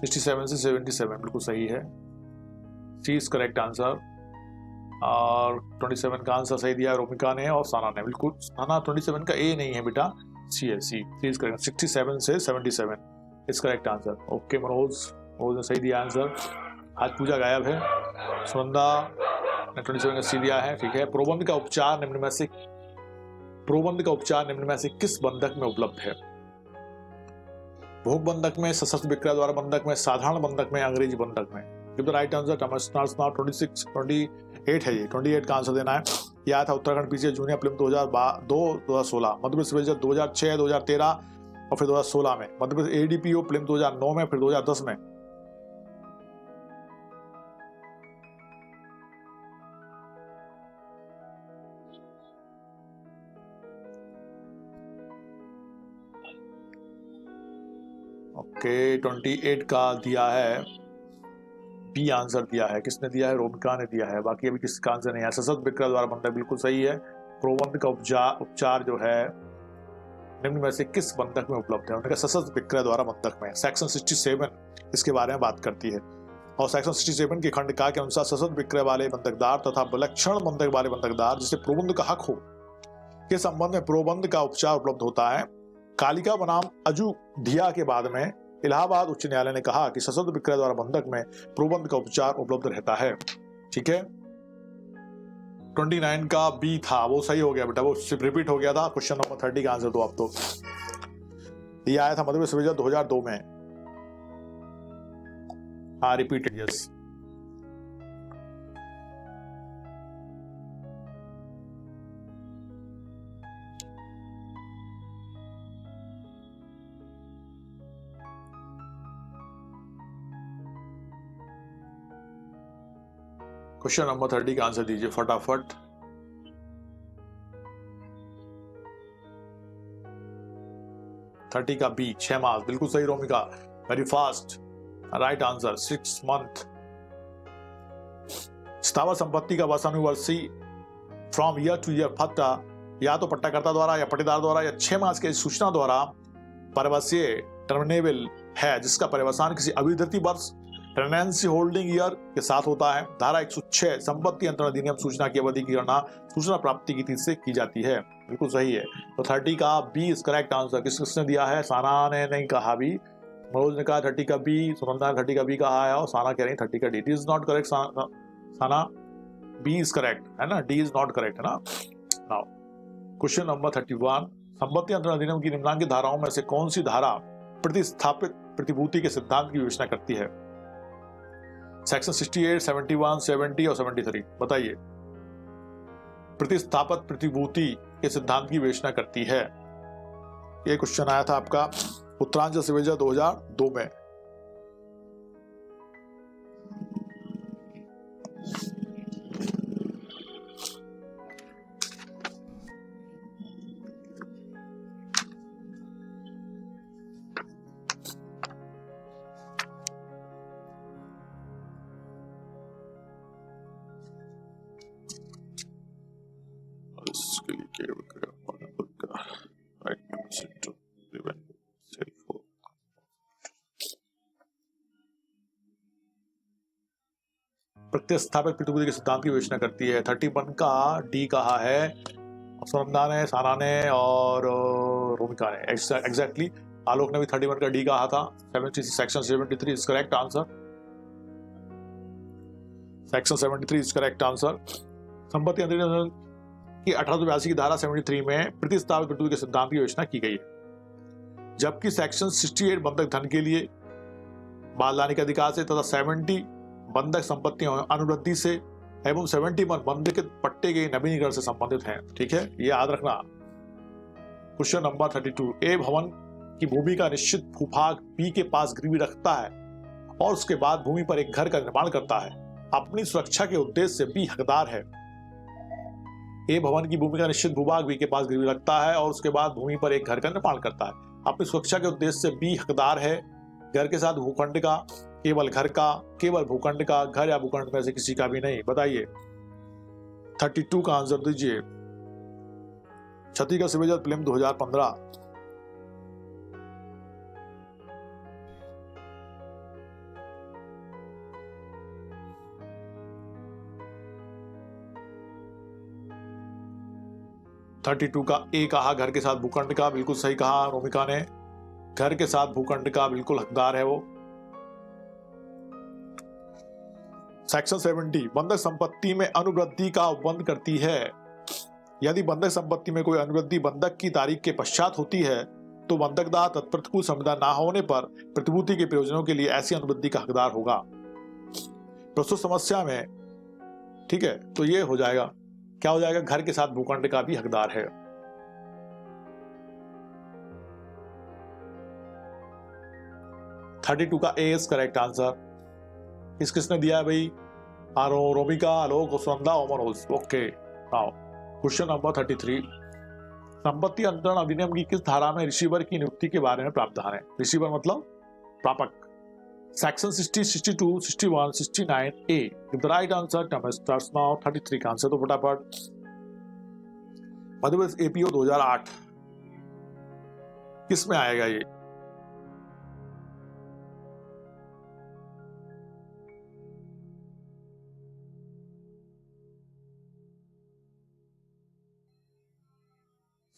A: 77 बिल्कुल सही है। सी इज करेक्ट आंसर। और 27 का आंसर सही दिया रोमिका ने और साना ने। बिल्कुल साना, 27 का ए नहीं है बेटा, सी है, सी इज करेक्ट। 67 से 77 is correct answer. Okay Manoj ने सही दिया आंसर। आज पूजा गायब है। सुनंदा ने 27 का सी दिया है, ठीक है। प्रोबंध का उपचार निम्न में से किस बंधक में उपलब्ध है? भोग बंधक में, सशस्त्र विक्रय द्वारा बंधक में, साधारण बंधक में, अंग्रेजी बंधक में? Give the right answer. 28 है ये, 28 का आंसर देना है। यह आया था Uttarakhand PCS junior prelim 2002-2016, Madhya Pradesh civil जज 2006, 2013 और फिर 2016 में, मध्य प्रदेश एडीपीओ प्रीलिम 2009 में, फिर 2010 में। ओके, 28 का दिया है, बी आंसर दिया है। किसने दिया है? रोमिका ने दिया है। बाकी अभी किसका आंसर नहीं है। सशस्त्र विक्रय द्वारा बंधक बिल्कुल सही है। प्रोबंध का उपचार जो है निम्न में से किस बंधक में उपलब्ध है? उन्होंने कहा सशस्त्र विक्रय द्वारा बंधक में। सेक्शन 67 इसके बारे में बात करती है और सेक्शन 67 के खंड का के अनुसार सशस्त्र विक्रय वाले बंधकदार तथा विलक्षण बंधक वाले बंधकदार जिसे प्रोबंध का हक हो के संबंध में प्रोबंध का उपचार उपलब्ध होता है। कालिका बनाम अजुधिया के बाद में इलाहाबाद उच्च न्यायालय ने कहा कि सशस्त्र विक्रय द्वारा बंधक में प्रोबंध का उपचार उपलब्ध रहता है। ठीक है, 29 का बी था, वो सही हो गया बेटा, वो सिर्फ रिपीट हो गया था। क्वेश्चन नंबर 30 का आंसर दो आप। तो ये आया था मध्य प्रदेश सिविल जज 2002 में। हाँ, रिपीटेड, यस। क्वेश्चन नंबर 30 का आंसर दीजिए फटाफट। का बी, 6 मास, बिल्कुल सही Romika, very fast, right answer, 6 month. स्थावर संपत्ति का वर्षानुवर्षी फ्रॉम ईयर टू ईयर पट्टा या तो पट्टाकर्ता द्वारा या पट्टेदार द्वारा या 6 मास की सूचना द्वारा पर्यवसीय टर्मिनेबल है, जिसका पर्यवसान किसी अभिधृति वर्ष टेनेंसी होल्डिंग ईयर के साथ होता है। धारा 106 संपत्ति अंतरण अधिनियम सूचना की अवधि की गणना सूचना प्राप्ति की तिथि से की जाती है। बिल्कुल सही है। तो 30 का बी इज करेक्ट आंसर। किसने दिया है? साना ने नहीं कहा बी, मनोज ने कहा 30 का बी, सुनंदा ने 30 का बी कहा है और साना कह रही 30 का D. It is not correct Sana, B is correct है ना, डी इज नॉट करेक्ट है ना। नाउ क्वेश्चन नंबर 31, संपत्ति अंतरण अधिनियम की निम्नलिखित धाराओं में से कौन सी धारा प्रतिस्थापित प्रतिभूति के सिद्धांत की विवेचना करती है? सेक्शन 68, 71, 70 और 73 बताइए। प्रतिस्थापित प्रतिभूति के सिद्धांत की विवेचना करती है। यह क्वेश्चन आया था आपका उत्तरांचल सिविल 2002 में। प्रतिस्थापित प्रतिभूति के सिद्धांत की विवेचना करती है। 31 का डी कहा है सुनंदा ने, सारा ने और रोमिका ने। एग्जैक्टली आलोक ने भी 31 का डी कहा था। Section 73 is correct answer. Section 73 is correct answer. संपत्ति अधिनियम की 1882 की धारा 73 में प्रतिस्थापित प्रतिभूति के सिद्धांत की विवेचना की गई है, जबकि सेक्शन 68 बंधक धन के लिए बाल के अधिकार से तथा 70 बंधक संपत्तियों अनुवृद्धि से एवं 71 बंधक पट्टे के नवीनीकरण से संबंधित हैं। ठीक है, ये याद रखना। क्वेश्चन नंबर 32, ए भवन की भूमि का निश्चित भूभाग बी के पास गिरवी रखता है और उसके बाद भूमि पर एक घर का निर्माण करता है। अपनी सुरक्षा के उद्देश्य से बी हकदार है। ए भवन की भूमि का निश्चित भूभाग बी के पास गिरवी रखता है और उसके बाद भूमि पर एक घर का निर्माण करता है। अपनी सुरक्षा के उद्देश्य से बी हकदार है। घर के साथ भूखंड का, केवल घर का, केवल भूखंड का, घर या भूखंड में से किसी का भी नहीं। बताइए 32 का आंसर दीजिए। Chhattisgarh civil film 2015। (32) का ए कहा घर के साथ भूखंड का, बिल्कुल सही कहा रोमिका ने। घर के साथ भूखंड का बिल्कुल हकदार है वो। सेक्शन 70 बंधक संपत्ति में अनुवृद्धि का उपबंध करती है। यदि बंधक संपत्ति में कोई अनुवृद्धि बंधक की तारीख के पश्चात होती है तो बंधकदार तत्प्रतिकूल संविदा न होने पर प्रतिभूति के प्रयोजनों के लिए ऐसी अनुवृद्धि का हकदार होगा। प्रस्तुत समस्या में, ठीक है, तो ये हो जाएगा, क्या हो जाएगा? घर के साथ भूखंड का भी हकदार है। (32) का ए इज करेक्ट आंसर। किसने दिया है भाई? रोमिका, आलोक, सुनंदा और Manoj. Okay, now question number 33, संपत्ति अंतरण अधिनियम की किस धारा में रिसीवर की नियुक्ति के बारे में प्रावधान है? रिसीवर मतलब प्रापक। Section 60, 62, 61, 69 A. The right answer starts now. 33 का आंसर तो फटाफट। मध्यप्रदेश एपीओ 2008 किस में आएगा ये?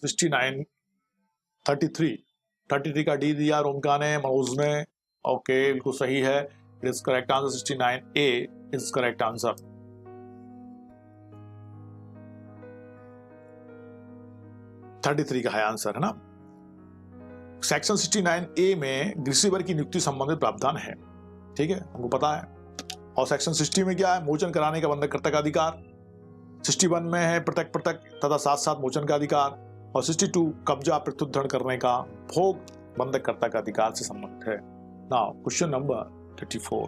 A: (69) 33 का डी दिया रोमिका ने, मनोज ने। ओके, बिल्कुल सही है। It is correct answer. 69 A is correct answer. (33) का है आंसर, है ना। सेक्शन 69 ए में रिसीवर की नियुक्ति संबंधित प्रावधान है। ठीक है, हमको पता है। और सेक्शन 60 में क्या है? मोचन कराने का बंधककर्ता का अधिकार। 61 में है पृथक तथा साथ साथ मोचन का अधिकार। और 62 कब्जा प्रत्युत्थान करने का भोग बंधककर्ता का अधिकार से संबंधित है। Now question number 34।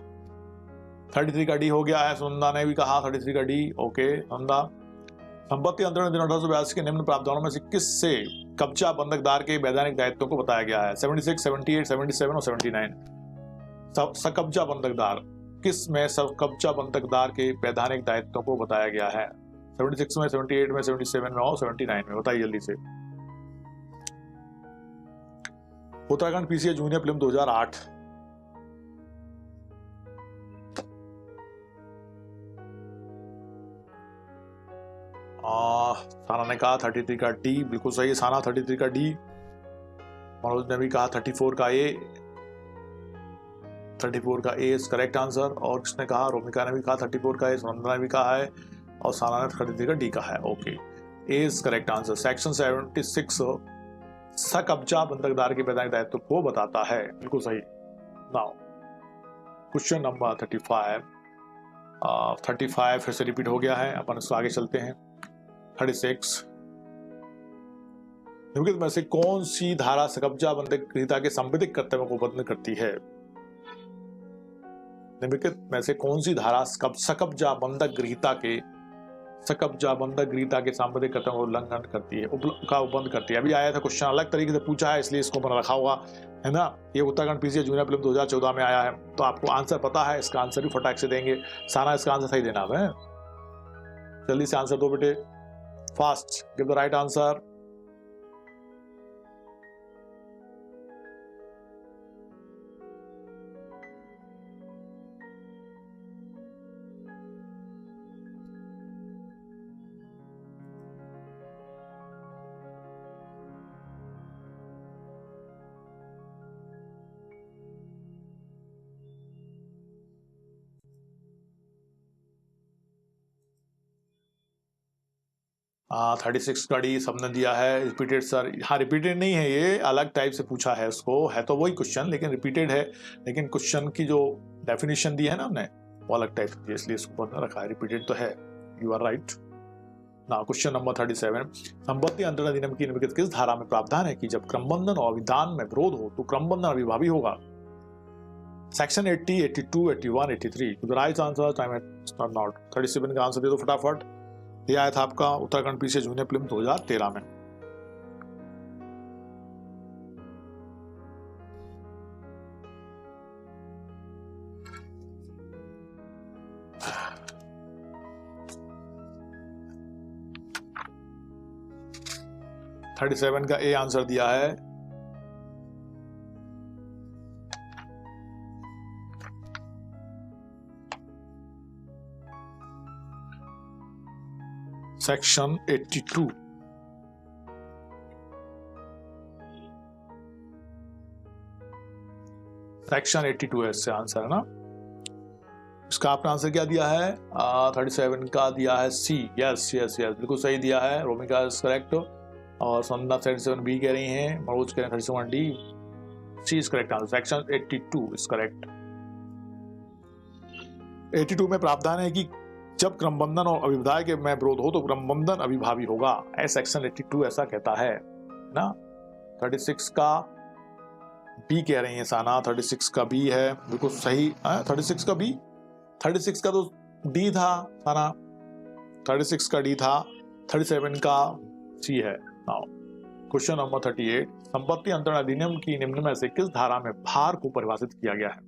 A: 33 का डी हो गया है, सुनंदा ने भी कहा 33 का डी। ओके सुनंदा, संपत्ति अंतरण अधिनियम 1882 के निम्न प्रावधानों में से किस से कब्जा बंधकदार के वैधानिक दायित्वों को बताया गया है? 76, 78, 77 और 79। सकब्जा बंधकदार किस में सकब्जा बंधकदार के वैधानिक दायित्वों को बताया गया है? 76 में, 78 में, 77 में और 79 में। बताइए जल्दी से। Uttarakhand PCA junior film 2008। साना ने कहा 33 का डी, बिल्कुल सही है साना, 33 का डी। मनोज ने भी कहा 34 का ए, 34 का ए इज करेक्ट आंसर। और किसने कहा, रोमिका ने भी कहा 34 का ए, सुनंदना ने भी कहा है, और साना ने 33 का डी कहा है। Okay, A is correct answer. Section 76 सकब्जा बंधकदार के वैधानिक दायित्व को बताता है, बिल्कुल सही। नाउ क्वेश्चन नंबर 35 फिर से रिपीट हो गया है, अपन इसको आगे चलते हैं। 36 निम्नलिखित में से कौन सी धारा सकब्जा बंधक गृहीता के संविधिक कर्तव्यों को बंद करती है? निम्नलिखित में से कौन सी धारा सकब्जा बंधक गृहीता के संविधिक कर्तव्यों का उल्लंघन करती है, बंद करती है? अभी आया था क्वेश्चन, अलग तरीके से पूछा है इसलिए इसको बना रखा हुआ है ना। ये उत्तराखंड पीसीएस जूनियर प्रीलिम्स 2014 में आया है, तो आपको आंसर पता है, इसका आंसर भी फटाक से देंगे। साना इसका आंसर सही देना है, जल्दी से आंसर दो बेटे, fast give the right answer. हाँ 36 का डी सबने दिया है। रिपीटेड सर, हाँ रिपीटेड नहीं है, ये अलग टाइप से पूछा है, उसको है तो वही क्वेश्चन लेकिन रिपीटेड है, लेकिन क्वेश्चन की जो डेफिनेशन दी है ना हमने वो अलग टाइप की, इसलिए इसको बना रखा है। रिपीटेड तो है, यू आर राइट। ना क्वेश्चन नंबर 37 संपत्ति अंतरण अधिनियम की निम्नलिखित किस धारा में प्रावधान है कि जब क्रमबंधन और अभिधान में विरोध हो तो क्रमबंधन अविभावी होगा? Section 80, 82, 81, 83। Right answer time not 37 का आंसर दे दो फटाफट। ये आया था आपका उत्तराखंड पीसीएस जूनियर प्रीलिम्स 2013 में। थर्टी 37 का ए आंसर दिया है। सेक्शन 82। सेक्शन 82 है इससे आंसर है ना। इसका आपने आंसर क्या दिया है? 37 का दिया है सी। यस यस यस, बिल्कुल सही दिया है। रोमिका इज करेक्ट और संध्या 37 बी कह रही हैं, मनोज कह रहे हैं 37 D. C is correct answer. Section 82 is correct. 82 में प्रावधान है कि जब क्रमबंधन और अभिविधाय के में विरोध हो तो क्रमबंधन अभिभावी होगा। सेक्शन 82 ऐसा कहता है ना। 36 का बी कह रही है साना, 36 का बी है, बिल्कुल सही। 36 का बी, 36 का तो डी था साना, 36 का डी था, 37 का सी है। नाउ क्वेश्चन नंबर 38 संपत्ति अंतरण अधिनियम की निम्न में से किस धारा में भार को परिभाषित किया गया है?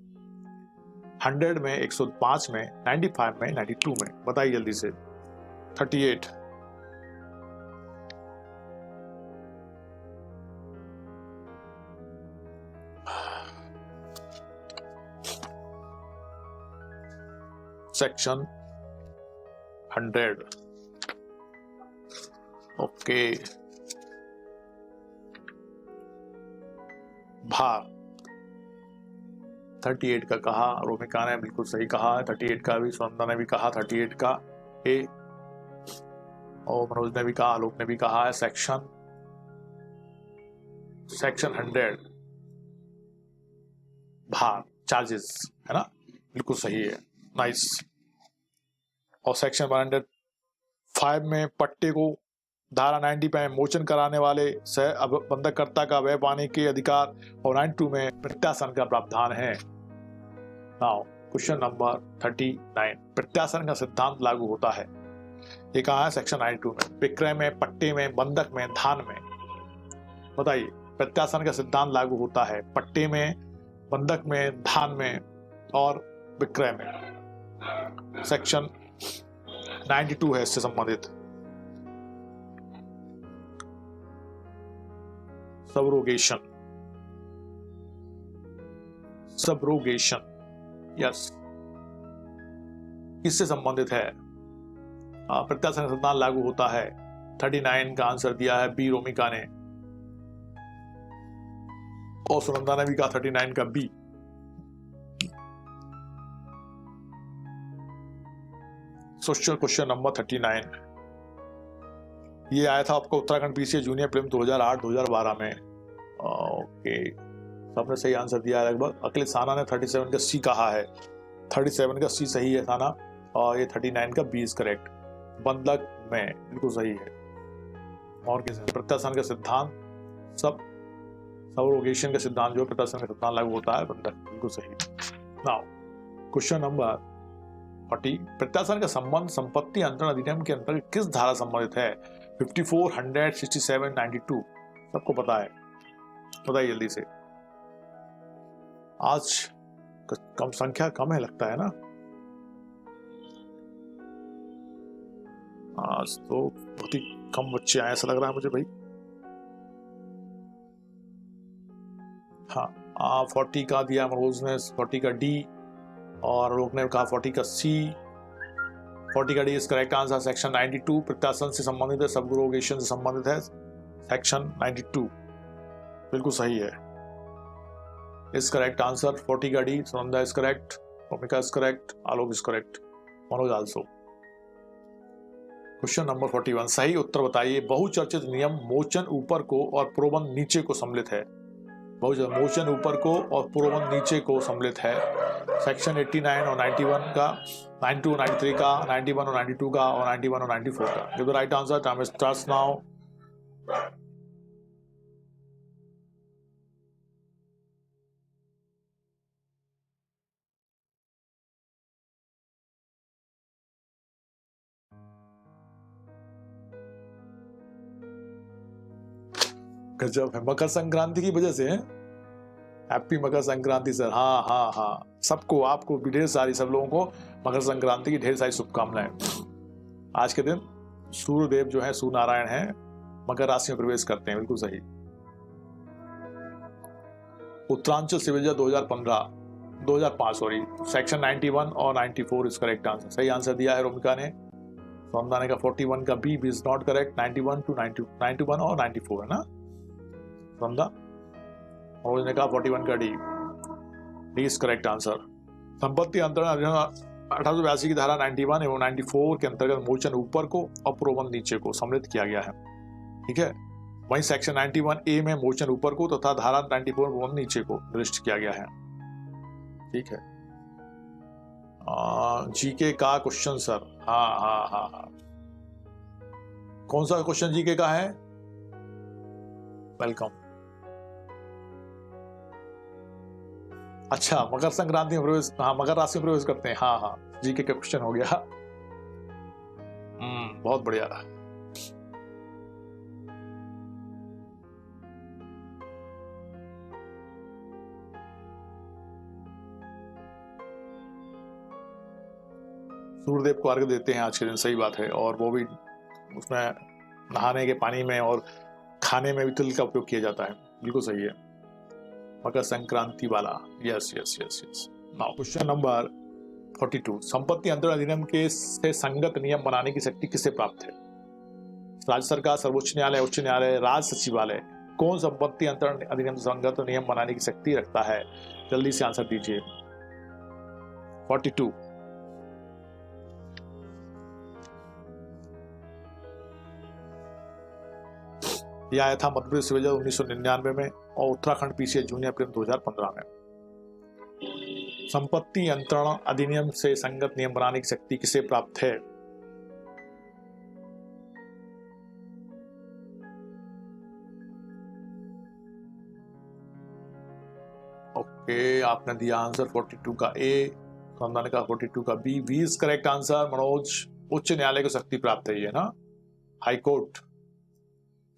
A: 100 में, 105 में, 95 में, 92 में? बताइए जल्दी से। 38 सेक्शन 100। ओके, भार 38 का कहा रोमिका ने, बिल्कुल सही कहा। 38 का भी सुनंदा ने भी कहा, 38 का ए, और मनोज ने भी कहा, आलोक ने भी कहा है। सेक्शन 100 भार चार्जेस है ना, बिल्कुल सही है। नाइस। और सेक्शन 105 में पट्टे को धारा 90 में मोचन कराने वाले सह बंधककर्ता का व्यय पाने के अधिकार, और 92 में प्रत्यासन का प्रावधान है। नाउ क्वेश्चन नंबर 39 प्रत्यासन का सिद्धांत लागू होता है, ये कहा है सेक्शन 92 में? विक्रय में, पट्टे में, बंधक में, धान में? बताइए। प्रत्यासन का सिद्धांत लागू होता है पट्टे में, बंधक में, धान में और विक्रय में। सेक्शन 92 है इससे संबंधित। सबरोगेशन, सबरोगेशन, यस, किससे संबंधित है? प्रत्यासन का सिद्धांत लागू होता है 39 का आंसर दिया है बी रोमिका ने, और सुनंदा ने भी कहा 39 का बी। सोशल क्वेश्चन नंबर 39, ये आया था आपको उत्तराखंड पीसीए जूनियर प्रीलिम 2008-2012 में। ओके, सबने सही आंसर दिया है लगभग। अखिलेश साना ने 37 का सी कहा है, 37 का सी सही है साना, और ये 39 का बी इज करेक्ट। बंधक में बिल्कुल सही है। और किसी प्रत्यासन का सिद्धांत, सबरोगेशन का सिद्धांत जो प्रत्यासन का सिद्धांत लागू होता है, बंधक बिल्कुल सही। नाउ क्वेश्चन नंबर 40, प्रत्यासन का संबंध संपत्ति अंतरण अधिनियम के अंतर्गत किस धारा संबंधित है? 54, 100, 67, 92, सबको पता है, बताइए जल्दी से। आज कम संख्या कम है लगता है ना, आज तो बहुत ही कम बच्चे आए ऐसा लग रहा है मुझे भाई। हाँ, 40 का दिया मनोज ने, 40 का डी, और लोग ने कहा 40 का सी। 40 का D is correct answer. Section 92 प्रत्यासन से संबंधित है, सबरोगेशन से संबंधित है। सेक्शन 92 बिल्कुल सही है, इज करेक्ट आंसर। 40 का D, Sunanda is correct, Romika is correct, Alok is correct, Manoj also. Question number 41, सही उत्तर बताइए। बहुचर्चित नियम मोचन ऊपर को और प्रोबंध नीचे को सम्मिलित है। मोचन ऊपर को और प्रोबंध नीचे को सम्मिलित है। सेक्शन 89 और 91 का, 92 और 93 का, 91 और 92 का, और 91 और 94 का। Give the right answer, time starts now. गजब है, मकर संक्रांति की वजह से। Happy Makar Sankranti sir. हाँ हाँ हाँ, सबको, आपको भी ढेर सारी, सब लोगों को मकर संक्रांति की ढेर सारी शुभकामनाएं। आज के दिन सूर्यदेव जो है, सूर्य नारायण है, मकर राशि में प्रवेश करते हैं, बिल्कुल सही। उत्तरांचल सिविल 2005 सॉरी, सेक्शन 91 और 94 इज करेक्ट आंसर। सही आंसर दिया है रोमिका ने। सोमदा ने का 41 का B is not correct. 91 to 91 और 94 है ना सोमदा, और उसने कहा 41 का डी इज करेक्ट आंसर। संपत्ति अंतरण अधिनियम 1882 की धारा 91 एवं 94 के अंतर्गत मोचन ऊपर को और प्रोबंध नीचे को सम्मिलित किया गया है, ठीक है। वहीं सेक्शन 91 ए में मोचन ऊपर को तथा धारा 94 प्रोबंध नीचे को निर्दिष्ट किया गया है, ठीक है। जीके का क्वेश्चन सर। हाँ हाँ हाँ हाँ, कौन सा क्वेश्चन जीके का है? वेलकम। अच्छा, मकर संक्रांति में प्रवेश, हाँ मकर राशि में प्रवेश करते हैं। हाँ हाँ, जीके का क्वेश्चन हो गया। बहुत बढ़िया। सूर्यदेव को अर्घ्य देते हैं आज के दिन, सही बात है। और वो भी उसमें नहाने के पानी में और खाने में भी तिल का उपयोग किया जाता है, बिल्कुल सही है। मकर संक्रांति वाला, yes yes yes yes. Now question number 42, संपत्ति अंतरण अधिनियम के से संगत नियम बनाने की शक्ति किसे प्राप्त है? राज्य सरकार, सर्वोच्च न्यायालय, उच्च न्यायालय, राज्य सचिवालय। कौन संपत्ति अंतरण अधिनियम संगत नियम बनाने की शक्ति रखता है? जल्दी से आंसर दीजिए। 42, यह आया था मध्य प्रदेश सिविल 1999 में और उत्तराखंड पीसीए जूनियर प्रीलिम 2015 में। संपत्ति अंतरण अधिनियम से संगत नियम बनाने की शक्ति किसे प्राप्त है? ओके, आपने दिया आंसर 42 का ए, संदा ने कहा 42 का B is correct answer. Manoj, उच्च न्यायालय को शक्ति प्राप्त है ये ना, हाई कोर्ट।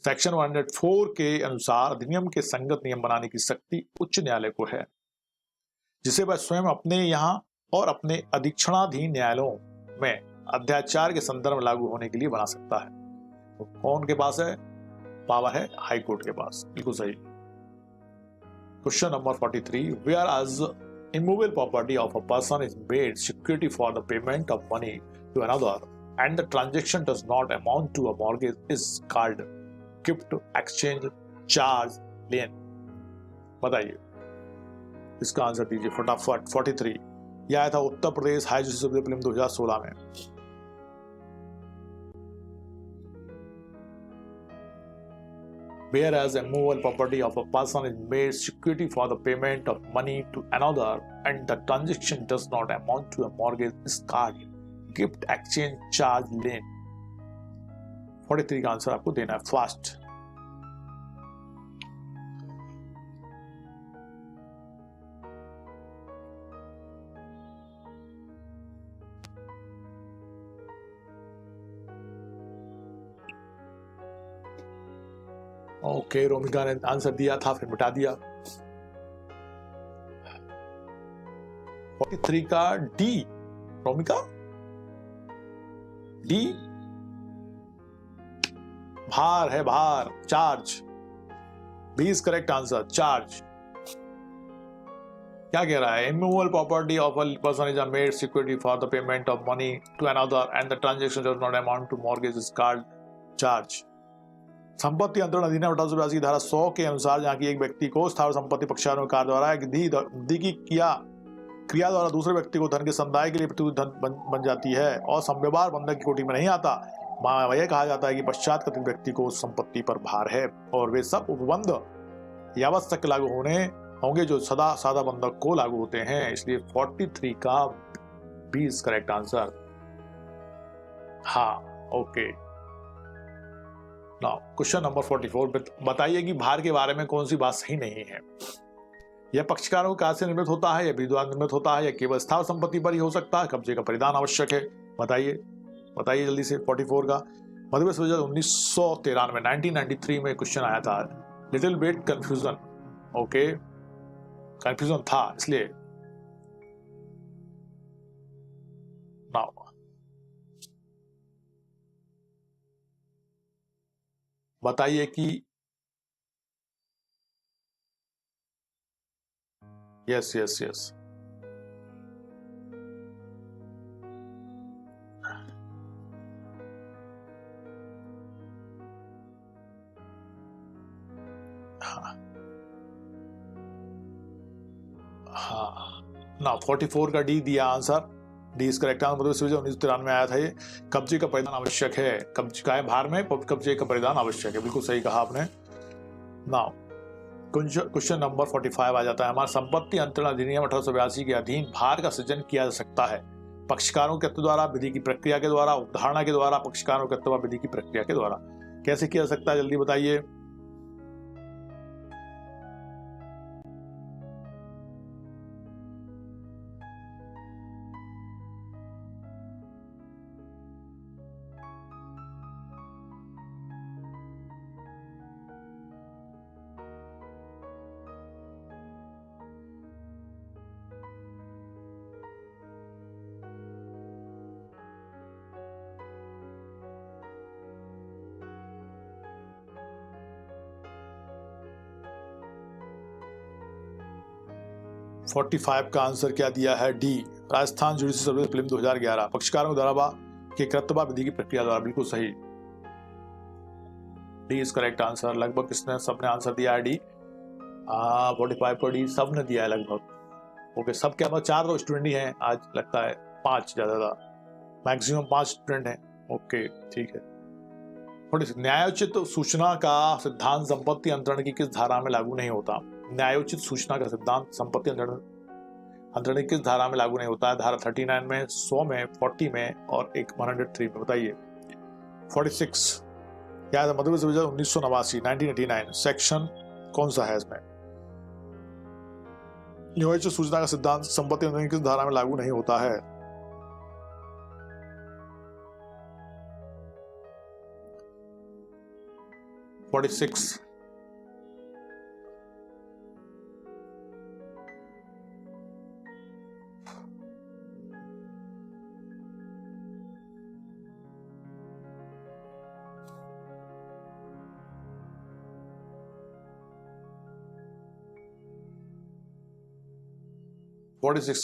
A: सेक्शन 104 के अनुसार अधिनियम के संगत नियम बनाने की शक्ति उच्च न्यायालय को है, जिसे वह स्वयं अपने यहाँ और अपने अधीक्षणाधीन न्यायालयों में अत्याचार के संदर्भ में लागू होने के लिए बना सकता है। तो कौन के पास है पावर? है हाई कोर्ट के पास, बिल्कुल सही। Question number 43, whereas immovable property of a person is made security for the payment of money to another and the transaction does not amount to a mortgage is called gift, exchange, charge, lien. बताइए इसका answer दीजिए फटाफट। 43 यह आया था Uttar Pradesh high justice prelim 2016 में। Whereas a movable property of a person is made security for the payment of money to another and the transaction does not amount to a mortgage is called gift, exchange, charge, lien. 43 का answer आपको देना है fast. Okay Romika ने answer दिया था फिर मिटा दिया। 43 का डी रोमिका डी भार है भार charge. B is correct answer charge. क्या कह रहा है immovable property of a person is made security for the payment of money to another and the transaction does not amount to mortgage is called charge. संपत्ति अंतरण अधिनियम 1882 की धारा 100 के अनुसार जहां की एक व्यक्ति को स्थावर संपत्ति पक्षकारों कार्य द्वारा एक दी की क्रिया द्वारा दूसरे व्यक्ति को धन के संदाय के लिए प्रतिभूति धन बन जाती है और संव्यवहार बंधक की कोटि में नहीं आता, वह यह कहा जाता है कि पश्चात कथित व्यक्ति को उस संपत्ति पर भार है और वे सब उपबंध यावत तक लागू होंगे जो सदा सादा बंधक को लागू होते हैं। इसलिए 43 का बी इज करेक्ट आंसर। हाँ ओके। नाउ क्वेश्चन नंबर 44 बताइए कि भार के बारे में कौन सी बात सही नहीं है। यह पक्षकारों का से निर्मित होता है या विधि द्वारा निर्मित होता है या केवल स्थावर संपत्ति पर ही हो सकता है, कब्जे का परिधान आवश्यक है। बताइए जल्दी से। 44 का मध्यप्रदेश बजट 1993 1993 में क्वेश्चन आया था। Little bit confusion okay confusion था इसलिए। नाउ बताइए कि यस हाँ ना 44 का डी दिया answer. D is correct answer. 1993 में आया था ये। कब्जे का परिधान आवश्यक है, कब्जे का भार में कब्जे का परिधान आवश्यक है, बिल्कुल सही कहा आपने। नाउ क्वेश्चन नंबर 45 आ जाता है हमारा। संपत्ति अंतरण अधिनियम 1882 के अधीन भार का सृजन किया जा सकता है पक्षकारों के तत्व द्वारा, विधि की प्रक्रिया के द्वारा, उदाहरण के द्वारा, पक्षकारों के तत्व विधि की प्रक्रिया के द्वारा। कैसे किया जा सकता है जल्दी बताइए। फोर्टी 45 का आंसर क्या दिया है D Rajasthan judicial service prelim 2011 पक्षकारों द्वारा के कर्तव्य विधि की प्रक्रिया द्वारा, बिल्कुल सही। D is correct answer. लगभग किसने सबने आंसर दिया है डी। 45 पर डी सबने दिया है लगभग। ओके सब क्या 4 स्टूडेंट ही हैं आज, लगता है 5 ज्यादा मैक्सिमम 5 स्टूडेंट हैं। ओके ठीक है। न्यायोचित सूचना का सिद्धांत संपत्ति अंतरण की किस धारा में लागू नहीं होता। न्यायोचित सूचना का सिद्धांत संपत्ति अंतरण किस धारा में लागू नहीं होता है। धारा 39 में, 100 में, 40 में और 103 में। बताइए। 46 क्या है मध्यप्रदेश बजट 1989 1989 सेक्शन कौन सा है इसमें। न्यायोचित सूचना का सिद्धांत संपत्ति अंतरण किस धारा में लागू नहीं होता है। Forty-six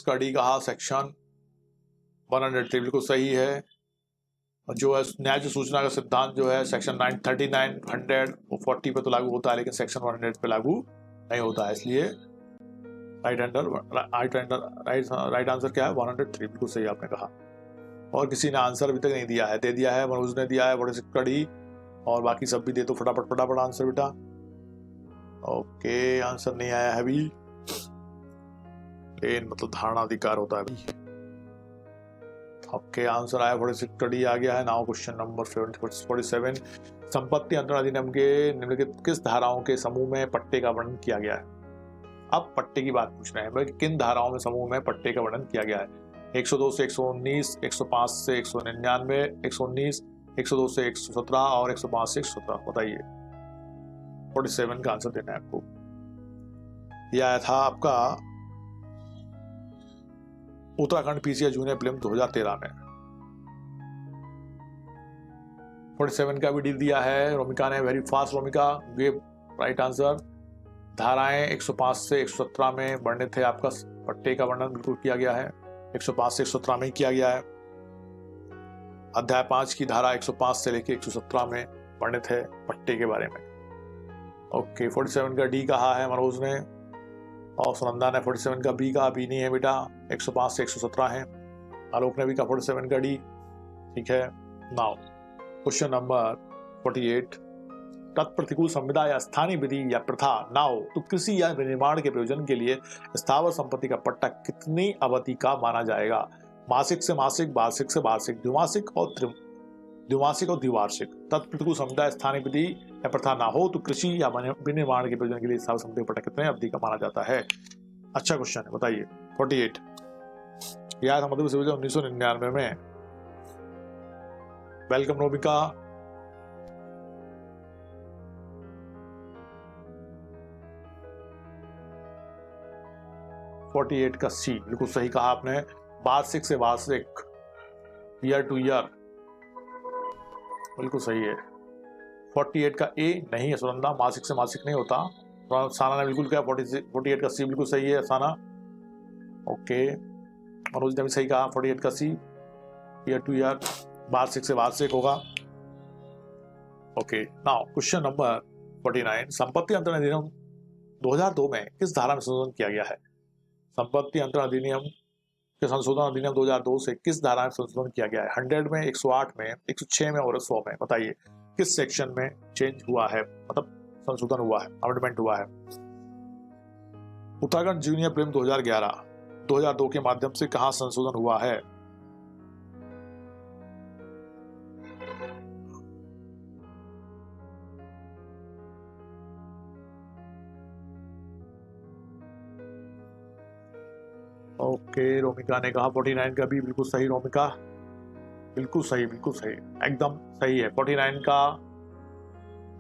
A: का डी कहा सेक्शन 103 बिल्कुल सही है। और जो है न्याय सूचना का सिद्धांत जो है सेक्शन 939 100 40 पे तो लागू होता है, लेकिन सेक्शन 100 पे लागू नहीं होता है, इसलिए राइट आंसर क्या है 103। बिल्कुल सही आपने कहा। और किसी ने आंसर अभी तक नहीं दिया है, दे दिया है, मनोज ने दिया है, बड़े कड़ी, और बाकी सब भी दे तो फटाफट फटाफट आंसर बेटा। ओके, आंसर नहीं आया है अभी, लेकिन मतलब धारणा अधिकार होता है अभी। ओके, आंसर आया, बड़े कड़ी आ गया है। नाउ क्वेश्चन नंबर 47, संपत्ति अंतरण अधिनियम के निम्नलिखित किस धाराओं के समूह में पट्टे का वर्णन किया गया है? अब पट्टे की बात पूछ रहे हैं भाई, किन धाराओं में समूह में पट्टे का वर्णन किया गया है? 102 से 119, 105 से 199, 119, 102 से 117 और 105 से 117। बताइए, 47 का आंसर देना है आपको। यह आया था आपका उत्तराखंड पीसीएस जूनियर प्रीलिम 2013 में। 47 का भी डी दिया है रोमिका ने, very fast Romika, give right answer. धाराएं 105 से 117 में वर्णित है, आपका पट्टे का वर्णन बिल्कुल किया गया है, 105 से 117 में ही किया गया है। अध्याय 5 की धारा 105 से लेकर 117 में वर्णित है पट्टे के बारे में। ओके, 47 का डी कहा है मनोज ने, और सुनंदा ने 47 का बी कहा, बी नहीं है बेटा, 105 से 117 है। आलोक ने भी कहा 47 का डी, ठीक है। नाउ क्वेश्चन नंबर 48, तत्प्रतिकूल संविदा या स्थानीय विधि या प्रथा ना हो तो कृषि या विनिर्माण के प्रयोजन के लिए स्थावर संपत्ति का पट्टा कितनी अवधि का माना जाएगा? मासिक से मासिक, वार्षिक से वार्षिक, द्विमासिक और द्विवार्षिक। तत्प्रतिकूल संविदा, स्थानीय विधि या प्रथा ना हो तो कृषि या विनिर्माण के प्रयोजन के लिए स्थावर संपत्ति का पट्टा कितने अवधि का माना जाता है? अच्छा क्वेश्चन है, बताइए। 48 यह था मध्य विश्वविद्यालय 1999 में। वेलकम रोमिका। 48 का सी बिल्कुल सही कहा आपने, वार्षिक से वार्षिक, ईयर टू ईयर, बिल्कुल सही है। 48 का ए नहीं है सुनंदा, मासिक से मासिक नहीं होता। तो साना ने बिल्कुल कहा 48 का सी बिल्कुल सही है साना। ओके, मनोज ने भी सही कहा 48 का सी, ईयर टू ईयर, वार्षिक से वार्षिक होगा। ओके, नाउ क्वेश्चन नंबर 49, संपत्ति अंतरण अधिनियम 2002 में किस धारा में संशोधन किया गया है? संपत्ति अंतरण अधिनियम के संशोधन अधिनियम 2002 से किस धारा में संशोधन किया गया है? 100 में, 108 में, 106 में और 100 में। बताइए किस सेक्शन में चेंज हुआ है, मतलब संशोधन हुआ है, अमेंडमेंट हुआ है? उत्तराखंड जूनियर प्रीलिम 2011 2002 के माध्यम से कहां संशोधन हुआ है? ओके, रोमिका ने कहा 49 का भी बिल्कुल सही रोमिका, बिल्कुल सही एकदम सही है। 49 का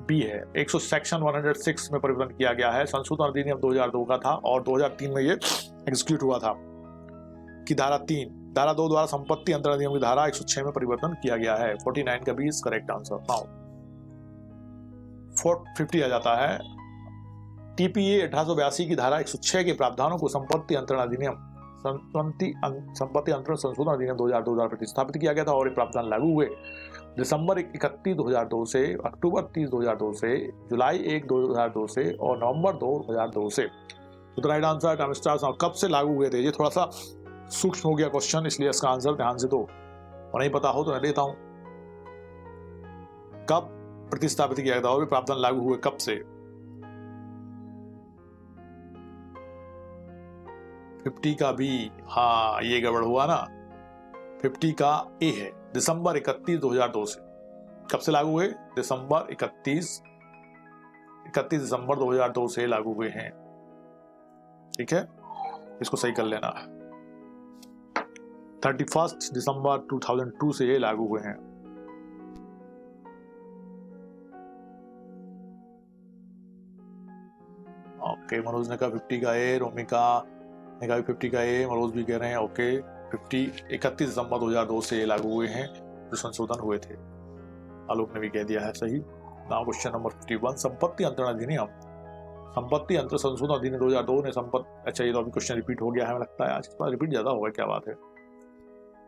A: बी है। 100 सेक्शन 106 में परिवर्तन किया गया है। संशोधन अधिनियम 2002 का था और 2003 में ये एग्जीक्यूट हुआ था कि धारा 2 द्वारा संपत्ति अंतरण अधिनियम की धारा 106 में परिवर्तन किया गया है। 49 का B is correct answer. Now 450 आ जाता है। टीपीए 1882 की धारा 106 के प्रावधानों को संपत्ति अंतरण अधिनियम संपत्ति अंतरण संशोधन अधिनियम 2002 द्वारा प्रतिस्थापित किया गया था और ये प्रावधान लागू हुए दिसंबर 31 2002 से, अक्टूबर 30 2002 से, जुलाई 1 2002 से और नवंबर 2 2002 से। तो राइट आंसर टाइम स्टार्स। कब से लागू हुए थे? ये थोड़ा सा सूक्ष्म हो गया क्वेश्चन, इसलिए इसका आंसर ध्यान से दो, और नहीं पता हो तो मैं देता हूं। कब प्रतिस्थापित किया गया था और प्रावधान लागू हुए कब से? 50 का भी, हाँ ये गड़बड़ हुआ ना। 50 का ए है, दिसंबर 31 2002 से। कब से लागू हुए? दिसंबर 31 दिसंबर 2002 से लागू हुए हैं। ठीक है, इसको सही कर लेना। 31 दिसंबर 2002 से ये लागू हुए हैं। ओके, मनोज ने कहा 50 का ए, रोमिका ने कहा 50 का ए, मनोज भी कह रहे हैं ओके। 31 दिसंबर 2002 से ये लागू हुए हैं जो संशोधन हुए थे। आलोक ने भी कह दिया है सही। नाउ क्वेश्चन नंबर 51, संपत्ति अंतरण अधिनियम, संपत्ति अंतरण संशोधन अधिनियम 2002 ने अच्छा ये तो अभी क्वेश्चन रिपीट हो गया है, हमें लगता है आज रिपीट ज्यादा होगा, क्या बात है।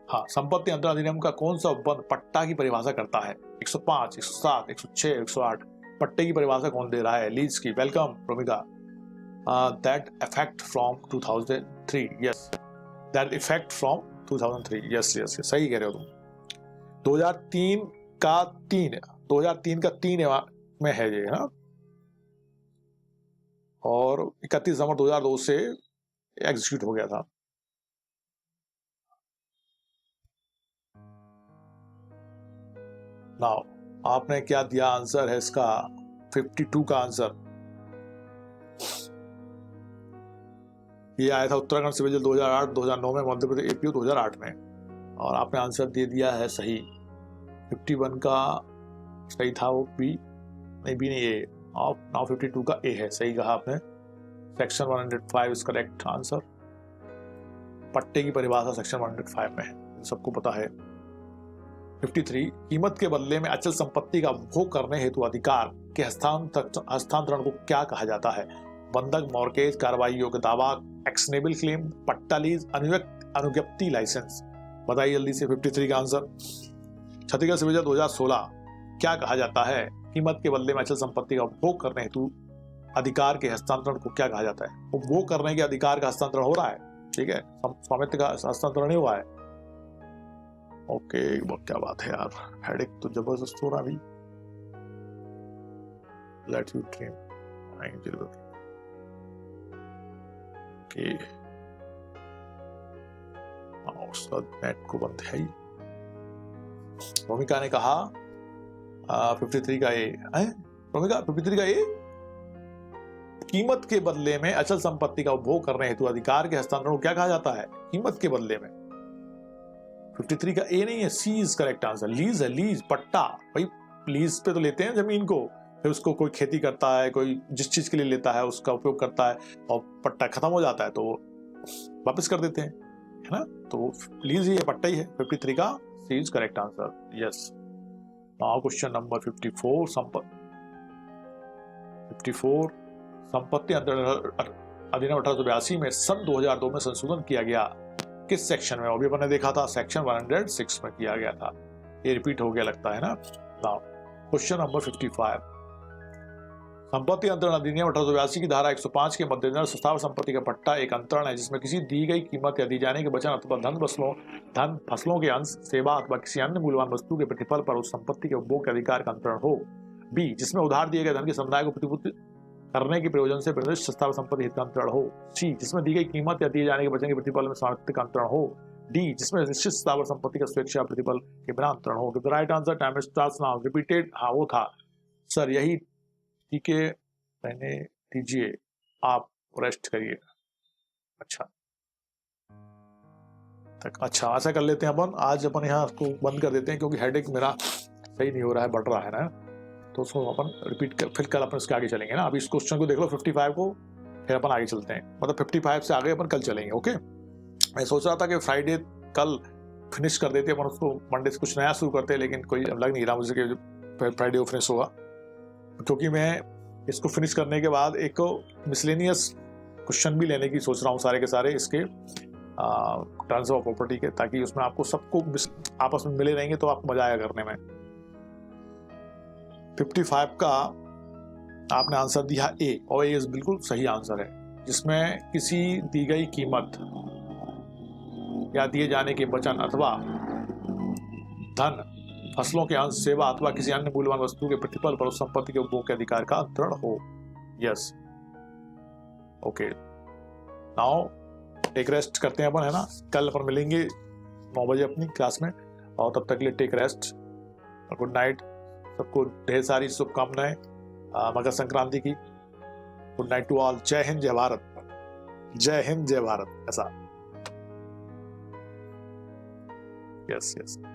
A: हाँ, संपत्ति अंतरण अधिनियम का कौन सा उपबंध पट्टा की परिभाषा करता है? 105, 107, 106, 108। पट्टे की परिभाषा कौन दे रहा है? लीज की। Welcome Romika. That effect from 2003। Yes, that effect from 2003। Yes yes, सही कह रहे हो तुम। 2003 का 3 में है ये, हाँ। और 31 दिसंबर 2002 से एग्जीक्यूट हो गया था। नाउ आपने क्या दिया आंसर है इसका? 52 का आंसर ये आया था उत्तराखंड सिविल जज 2008, 2009 में, मध्य प्रदेश एपीओ 2008 में, और आपने आंसर दे दिया है सही। 51 का सही था, वो बी नहीं ए। नाउ 52 का ए है, सही कहा आपने। Section 105 is correct answer. पट्टे की परिभाषा सेक्शन 105 में है, सबको पता है। 53, कीमत के बदले में अचल संपत्ति का उपभोग करने हेतु अधिकार के हस्तांतरण को क्या कहा जाता है? बंधक, मॉर्गेज, कार्रवाई योग्य दावा, एक्शनेबल क्लेम, पट्टा लीज, अनुज्ञप्ति लाइसेंस। बताइए जल्दी से 53 का आंसर। छत्तीसगढ़ सिविल 2016 क्या कहा जाता है? कीमत के बदले में अचल संपत्ति का उपभोग करने हेतु अधिकार के हस्तांतरण को क्या कहा जाता है? उपभोग करने के अधिकार का हस्तांतरण हो रहा है, ठीक है, स्वामित्व का हस्तांतरण नहीं हुआ है। ओके, क्या बात है यार, हेडेक तो जबरदस्त हो रहा अभी। Let you dream. Okay, net को बंद है ही। रोमिका ने कहा 53 का ए है। रोमिका 53 का ए, कीमत के बदले में अचल संपत्ति का उपभोग करने हेतु अधिकार के हस्तांतरण को क्या कहा जाता है? कीमत के बदले में। 53 का ए नहीं है, सी इज करेक्ट आंसर। लीज है, लीज, पट्टा। भाई लीज पे तो लेते हैं जमीन को, फिर उसको कोई खेती करता है, कोई जिस चीज के लिए लेता है उसका उपयोग करता है, और पट्टा खत्म हो जाता है तो वापस कर देते हैं, है ना। तो लीज ही है, पट्टा ही है। 53 का C is correct answer. Yes. Now question number 54, संपत्ति अंतरण अधिनियम 1882 में सन 2002 में संशोधन किया गया किस सेक्शन में? अभी अपन ने देखा था सेक्शन 106 में किया गया था, ये रिपीट हो गया लगता है ना। नाउ क्वेश्चन नंबर 55, संपत्ति अंतरण अधिनियम 1882 की धारा 105 के मद्देनजर स्थावर संपत्ति का पट्टा एक अंतरण है जिसमें किसी दी गई कीमत या दी जाने के वचन अथवा धन फसलों के अंश, सेवा अथवा किसी अन्य मूल्यवान वस्तु के प्रतिफल पर उस संपत्ति के उपभोग के अधिकार का अंतरण हो। बी, जिसमें उधार दिए गए धन के समुदाय को प्रतिपूर्ति करने के प्रयोजन से निर्दिष्ट स्थावर संपत्ति हित का अंतरण हो। सी, जिसमें दी गई कीमत या दिए जाने के वचन के प्रतिफल में स्वामित्व का अंतरण हो। डी, जिसमें निश्चित स्थावर संपत्ति का स्वेच्छा प्रतिफल के बिना अंतरण हो। The right answer, time starts now. Repeated, हाँ वो था सर, यही। ठीक है, रहने दीजिए, आप रेस्ट करिए। अच्छा ऐसा कर लेते हैं अपन, आज अपन यहाँ इसको बंद कर देते हैं क्योंकि हेडेक मेरा सही नहीं हो रहा है, बढ़ रहा है ना, तो उसको अपन रिपीट कर, फिर कल अपन इसके आगे चलेंगे ना। अभी इस क्वेश्चन को देख लो 55 को, फिर अपन आगे चलते हैं, मतलब 55 से आगे अपन कल चलेंगे। ओके, मैं सोच रहा था कि फ्राइडे कल फिनिश कर देते अपन उसको, मंडे से कुछ नया शुरू करते हैं, लेकिन कोई लग नहीं रहा मुझे कि फ्राइडे को फिनिश होगा, क्योंकि मैं इसको फिनिश करने के बाद एक मिसलेनियस क्वेश्चन भी लेने की सोच रहा हूँ, सारे के सारे इसके ट्रांसफर ऑफ प्रॉपर्टी के, ताकि उसमें आपको सबको आपस में मिले रहेंगे तो आपको मजा आएगा करने में। 55 का आपने आंसर दिया ए, और ये बिल्कुल सही आंसर है, जिसमें किसी दी गई कीमत या दिए जाने के वचन अथवा धन, फसलों के अंश, सेवा अथवा किसी अन्य मूल्यवान वस्तु के प्रतिफल पर उस संपत्ति के उपभोग के अधिकार का अंतरण हो। Yes, okay. Now take rest करते हैं अपन, है ना। कल अपन मिलेंगे 9 बजे अपनी क्लास में, और तब तक के लिए टेक रेस्ट और गुड नाइट। सबको ढेर सारी शुभकामनाएं मकर संक्रांति की। Good night to all. जय हिंद, जय भारत। जय हिंद, जय भारत। ऐसा। Yes yes.